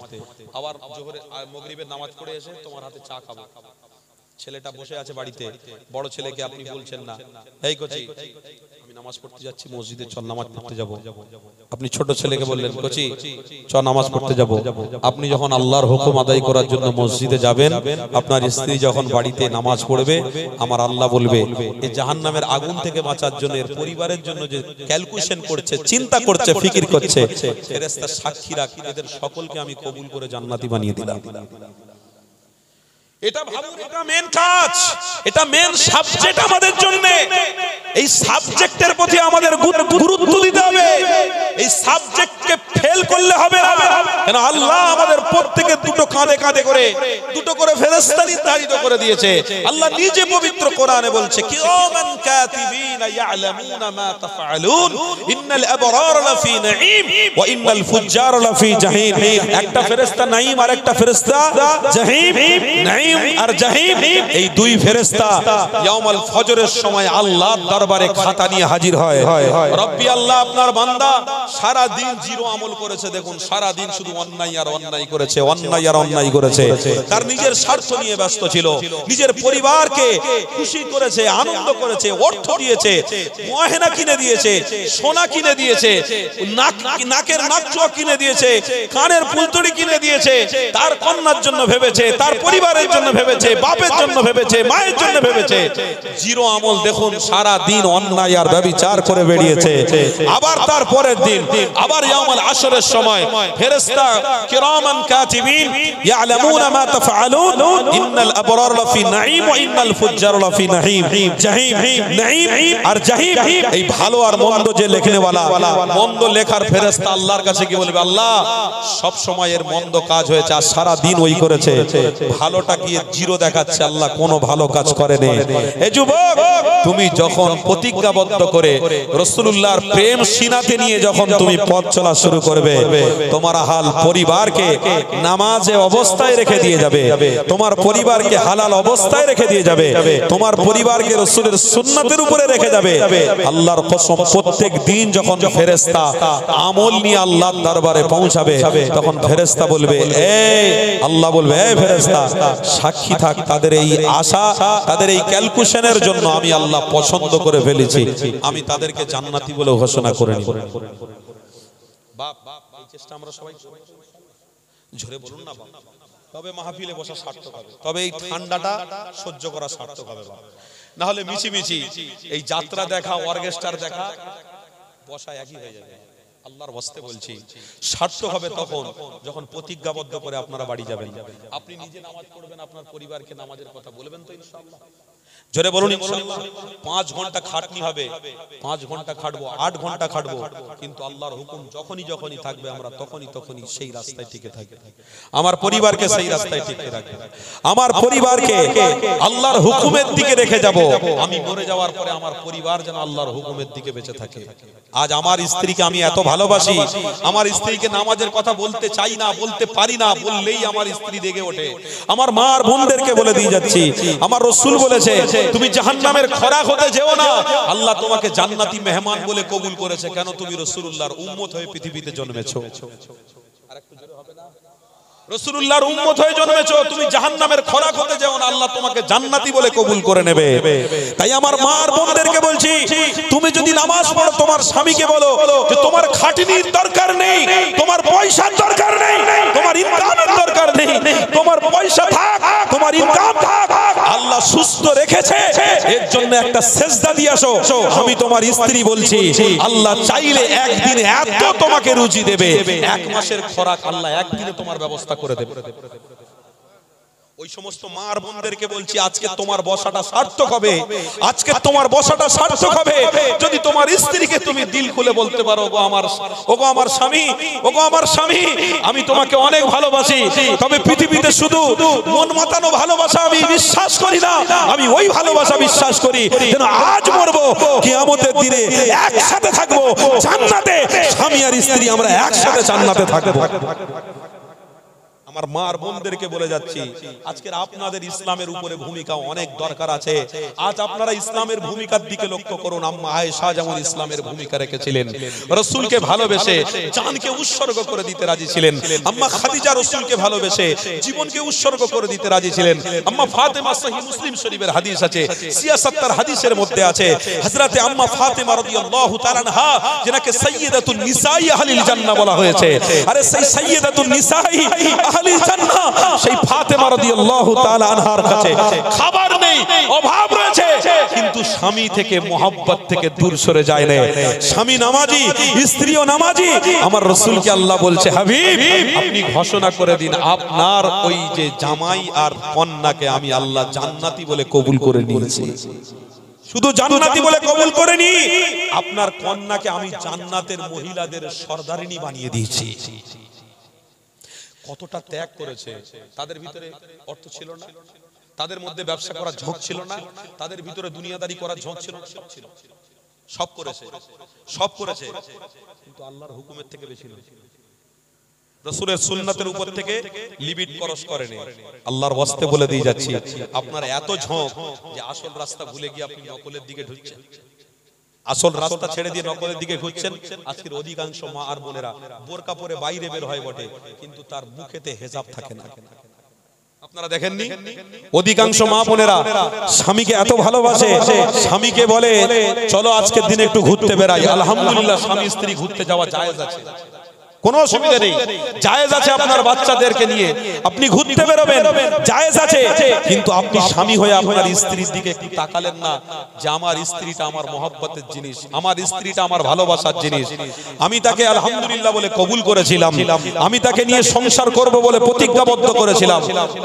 আবার জোহরে মাগরিবের নামাজ পড়ে এসে তোমার হাতে চা খাবো। ছেলেটা বসে আছে বাড়িতে, বড় ছেলেকে আপনি বলছেন না, এই কোচি আমি নামাজ পড়তে যাচ্ছি মসজিদে, চল নামাজ পড়তে যাব। আপনি ছোট ছেলেকে বললেন, কোচি চল নামাজ পড়তে যাব। আপনি যখন আল্লাহর হুকুম আদায় করার জন্য মসজিদে যাবেন, আপনার স্ত্রী যখন বাড়িতে নামাজ পড়বে, আমার আল্লাহ বলবে এই জাহান্নামের আগুন থেকে বাঁচার জন্য এর পরিবারের জন্য যে ক্যালকুলেশন করছে, চিন্তা করছে, ফিকির করছে, ফেরেশতা সাক্ষী রাখি, এদের সকলকে আমি কবুল করে জান্নাতি বানিয়ে দিলাম। এটা ভাবুন, এটা মেন কাজ, এটা মেন সাবজেক্ট আমাদের জন্য। এই সাবজেক্টের প্রতি আমাদের গুরুত্ব দিতে হবে। এই সাবজেক্টকে ফেল করলে হবে না, কেন আল্লাহ আমাদের প্রত্যেকে দুটো কাঁধে কাঁধে করে দুটো করে ফেরেশতা নির্ধারিত করে দিয়েছে। আল্লাহ নিজে পবিত্র কোরআনে বলছে, কিরামান কাতিবিনা ইয়ালামুনা মা তাফআলুন ইন্নাল আবরার লাফি নাঈম ওয়া ইন্নাল ফুজ্জার লাফি জাহিম। একটা ফেরেশতা নাঈম আর একটা ফেরেশতা জাহিম। নাঈম আর জাহিম, এই দুই ফেরেশতা ইয়াউমুল ফজরের সময় আল্লাহর দরবারে খাতা নিয়ে হাজির হয়। রব্বি আল্লাহ, আপনার বান্দা সারা দিন জিরো আমল করেছে, দেখুন সারা দিন শুধু অন্যায় আর অন্যায় করেছে, অন্যায় আর অন্যায় করেছে। তার নিজের স্বার্থ নিয়ে ব্যস্ত ছিল, নিজের পরিবারকে খুশি করেছে, আনন্দ করেছে, অর্থ দিয়েছে, গয়না কিনে দিয়েছে, সোনা কিনে দিয়েছে, নাকের নাকচুয়া কিনে দিয়েছে, কানের ফুলতড়ি কিনে দিয়েছে, তার কন্যার জন্য ভেবেছে, তার পরিবারের জন্য ভেবেছে, বাপের জন্য ভেবেছে, মায়ের জন্য ভেবেছে। জিরো আমল দেখুন সারা দিন অন্যায় আর ব্যভিচার করে বেরিয়েছে। আবার তার পরের দিন আবার ইয়াউমুল আশরের সময় ফেরেশতা কিরামান কাতিবিন ইয়ালামুনা মা তাফআলুন ইন্নাল আবরার লাফি নাঈম ওয়া ইন্নাল ফুজ্জার লাফি নাঈম। জাহিম, নাঈম আর জাহিম, এই ভালো আর মন্দ যে লেখনেওয়ালা, মন্দ লেখার ফেরেশতা আল্লাহর কাছে কি বলবে, আল্লাহ সব সময় এর মন্দ কাজ হয়েছে আর সারা দিন ওই করেছে, ভালোটা গিয়ে জিরো দেখাচ্ছে, আল্লাহ কোনো ভালো কাজ করেনি। এ যুবক, তুমি যখন প্রতিজ্ঞাবদ্ধ করে রাসূলুল্লাহর প্রেম সিনাতে নিয়ে যখন তুমি পথ চলা শুরু করবে, তোমার হাল পরিবারকে নামাজে অবস্থায় রেখে দিয়ে যাবে, তোমার পরিবারকে হালাল অবস্থায় রেখে দিয়ে যাবে, তোমার পরিবারকে রাসূলের সুন্নাতের উপরে রেখে যাবে। আল্লাহর কসম, প্রত্যেক দিন যখন ফেরেশতা আমল নিয়ে আল্লাহর দরবারে পৌঁছাবে, তখন ফেরেশতা বলবে, এই আল্লাহ বলবে, এই ফেরেশতা সাক্ষী থাক, তাদের এই আশা, তাদের এই ক্যালকুলেশনের জন্য আমি আল্লাহ পছন্দ করে ফেলেছি, আমি তাদেরকে জান্নাতি বলে ঘোষণা করে নিব। বাপ, এই চেষ্টা আমরা সবাই জোরে বলুন না বাপ। তবে মাহফিলে বসা সার্থক হবে, তবে এই ঠান্ডাটা সহ্য করা সার্থক হবে। না হলে মিছিমিছি এই যাত্রা দেখা, অর্কেস্ট্রার দেখা, বসা একই হয়ে যাবে। আল্লাহর ওয়াস্তে বলছি, সার্থক হবে তখন যখন প্রতিজ্ঞাবদ্ধ করে আপনারা বাড়ি যাবেন। আপনি নিজে নামাজ পড়বেন, আপনার পরিবারকে নামাজের কথা বলবেন তো ইনশাআল্লাহ। জোরে বলুন ইনশাআল্লাহ। 5 ঘন্টা খাটনি হবে, 5 ঘন্টা খাটবো, 8 ঘন্টা খাটবো, কিন্তু আল্লাহর হুকুম যখনই থাকবে আমরা তখনই সেই রাস্তায় টিকে থাকবে। আমার পরিবারকে সেই রাস্তায় টিকে রাখবে, আমার পরিবারকে আল্লাহর হুকুমের দিকে রেখে যাব। আমি মরে যাওয়ার পরে আমার পরিবার যেন আল্লাহর হুকুমের দিকে বেঁচে থাকে। আজ আমার স্ত্রীকে আমি এত ভালোবাসি, আমার স্ত্রীকে নামাজের কথা বলতে চাই না, বলতে পারি না, বললেই আমার স্ত্রী রেগে ওঠে। আমার মা আর বোনদেরকে বলে দিয়ে যাচ্ছি, আমার রাসূল বলেছে তুমি জাহান্নামের খোরাক হতে যেও না, আল্লাহ তোমাকে জান্নাতি মেহমান বলে কবুল করেছে। কেন? তুমি রাসূলুল্লাহর উম্মত হয়ে পৃথিবীতে জন্মেছো। আরেকটু জোরে হবে না? রাসূলুল্লাহর উম্মত হয়ে জন্মেছো, তুমি জাহান্নামের খোরাক হতে যেও না, আল্লাহ তোমাকে জান্নাতি বলে কবুল করে নেবে। তাই আমার মা আর বোনদেরকে বলছি, তুমি যদি নামাজ পড়ো তোমার স্বামীকে বলো যে তোমার খাটনির দরকার নেই, তোমার পয়সার দরকার নেই, তোমার ইনকামের দরকার নেই, তোমার পয়সা থাক, তোমার ইনকাম থাক, আল্লাহ সুস্থ রেখেছে, এর জন্য একটা সিজদা দিয়ে আসো। আমি তোমার স্ত্রী বলছি, আল্লাহ চাইলে একদিন এত তোমাকে রুজি দেবে, 1 মাসের খোরাক আল্লাহ একদিনে তোমার ব্যবস্থা করে দেবে। ওই সমস্ত মা আর বোনদেরকে বলছি, আজকে তোমার বসাটা সার্থক হবে, আজকে তোমার বসাটা সার্থক হবে যদি তোমার স্ত্রীকে তুমি দিল খুলে বলতে পারো, ওগো আমার স্বামী, ওগো আমার স্বামী, আমি তোমাকে অনেক ভালোবাসি। তবে পৃথিবীতে শুধু মন মাতানো ভালোবাসা আমি বিশ্বাস করি না, আমি ওই ভালোবাসা বিশ্বাস করি যেন আজ মরবো, কিয়ামতের দিনে একসাথে থাকবো জান্নাতে, স্বামী আর স্ত্রী আমরা একসাথে জান্নাতে থাকবো। আমার মা আর বোনদেরকে বলে যাচ্ছি, আজকের আপনাদের ইসলামের উপরে ভূমিকা অনেক দরকার আছে। আজ আপনারা ইসলামের ভূমিকার দিকে লক্ষ্য করুন। আম্মা আয়েশা যেমন ইসলামের ভূমিকা রেখেছিলেন, রাসূলকে ভালোবেসে জানকে উৎসর্গ করে দিতে রাজি ছিলেন। আম্মা খাদিজা রাসূলকে ভালোবেসে জীবনকে উৎসর্গ করে দিতে রাজি ছিলেন। আম্মা ফাতেমা, সহিহ মুসলিম শরীফের হাদিস আছে, ৭৬ হাদিসের মধ্যে আছে, হযরতে আম্মা ফাতেমা রাদিয়াল্লাহু তাআলা আনহা যেনাকে সাইয়্যিদাতুন নিসাই আহলিল জান্নাহ বলা হয়েছে। আরে সেই সাইয়্যিদাতুন নিসাই সেই ফাতেমা রাদিয়াল্লাহু তাআলা আনহার কাছে খাবার নেই, অভাব রয়েছে, কিন্তু স্বামী থেকে মোহাব্বত থেকে দূর সরে যায় না। স্বামী নামাজি, স্ত্রীও নামাজি। আমার রাসূলকে আল্লাহ বলছে, হাবিব আপনি ঘোষণা করে দিন আপনার ওই যে জামাই আর কন্যাকে আমি আল্লাহ জান্নাতি বলে কবুল করে নিয়েছি। শুধু জান্নাতি বলে কবুল করেনি, আপনার কন্যাকে আমি জান্নাতের মহিলাদের সর্দারিনী বানিয়ে দিয়েছি। কতটা ত্যাগ করেছে। তাদের ভিতরে অর্থ ছিল না, তাদের মধ্যে ব্যবসা করার ঝোঁক ছিল না, তাদের ভিতরে দুনিয়াদারি করার ঝোঁক ছিল না, সব করেছে, কিন্তু আল্লাহর হুকুমের থেকে বেশি নয়, রাসূলের সুন্নাতের উপর থেকে লিমিট ক্রস করেনি। আল্লাহর ওয়াস্তে বলে দিয়ে যাচ্ছি, আপনার এত ঝোঁক যে আসল রাস্তা ভুলে গিয়ে আপনি নকলের দিকে ঢুকছেন, আসল রাস্তা ছেড়ে দিয়ে নকলের দিকে ঘুরছেন। আজকের অধিকাংশ মা আর বোনেরা বোরকা পরে বাইরে বের হয় বটে, কিন্তু তার মুখেতে হেজাব থাকে না। আপনারা দেখেননি অধিকাংশ মা বোনেরা স্বামীকে এত ভালোবাসে, স্বামীকে বলে চলো আজকের দিনে একটু ঘুরতে বেরাই। আলহামদুলিল্লাহ, স্বামী স্ত্রী ঘুরতে যাওয়া জায়েজ আছে, কোনো অসুবিধা নেই, জায়েজ আছে। আপনার বাচ্চাদেরকে নিয়ে আপনি ঘুরতে বেরোবেন, জায়েজ আছে। কিন্তু আপনি স্বামী হয়ে আপনার স্ত্রীর দিকে একটু তাকালেন না যে আমার স্ত্রীটা আমার মহব্বতের জিনিস, আমার স্ত্রীটা আমার ভালোবাসার জিনিস, আমি তাকে আলহামদুলিল্লাহ বলে কবুল করেছিলাম, আমি তাকে নিয়ে সংসার করব বলে প্রতিজ্ঞাবদ্ধ করেছিলাম।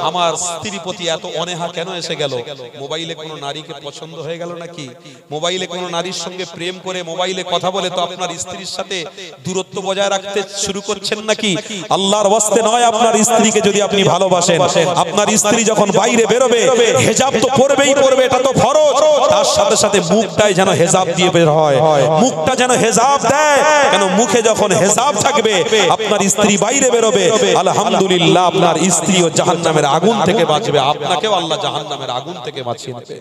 আমার স্ত্রীর প্রতি এত অনীহা কেন এসে গেল? মোবাইলে কোনো নারীকে পছন্দ হয়ে গেল নাকি? মোবাইলে কোনো নারীর সঙ্গে প্রেম করে মোবাইলে কথা বলে তো আপনার স্ত্রীর সাথে দূরত্ব বজায় রাখতে শুরু করছেন নাকি? আল্লাহর ওয়াস্তে নয়, আপনার স্ত্রীকে যদি আপনি ভালোবাসেন, আপনার স্ত্রী যখন বাইরে বেরোবে হেজাব তো পরবেই পরবে, এটা তো ফরজ। তার সাথে সাথে মুখটাই যেন হেজাব দিয়ে বের হয়, মুখটা যেন হেজাব দেয়। কেন? মুখে যখন হেজাব থাকবে আপনার স্ত্রী বাইরে বেরোবে, আলহামদুলিল্লাহ আপনার স্ত্রীও জাহান্নামের আগুন থেকে বাঁচবে, আপনাকেও আল্লাহ জাহান্নামের আগুন থেকে বাঁচিয়ে নেবে।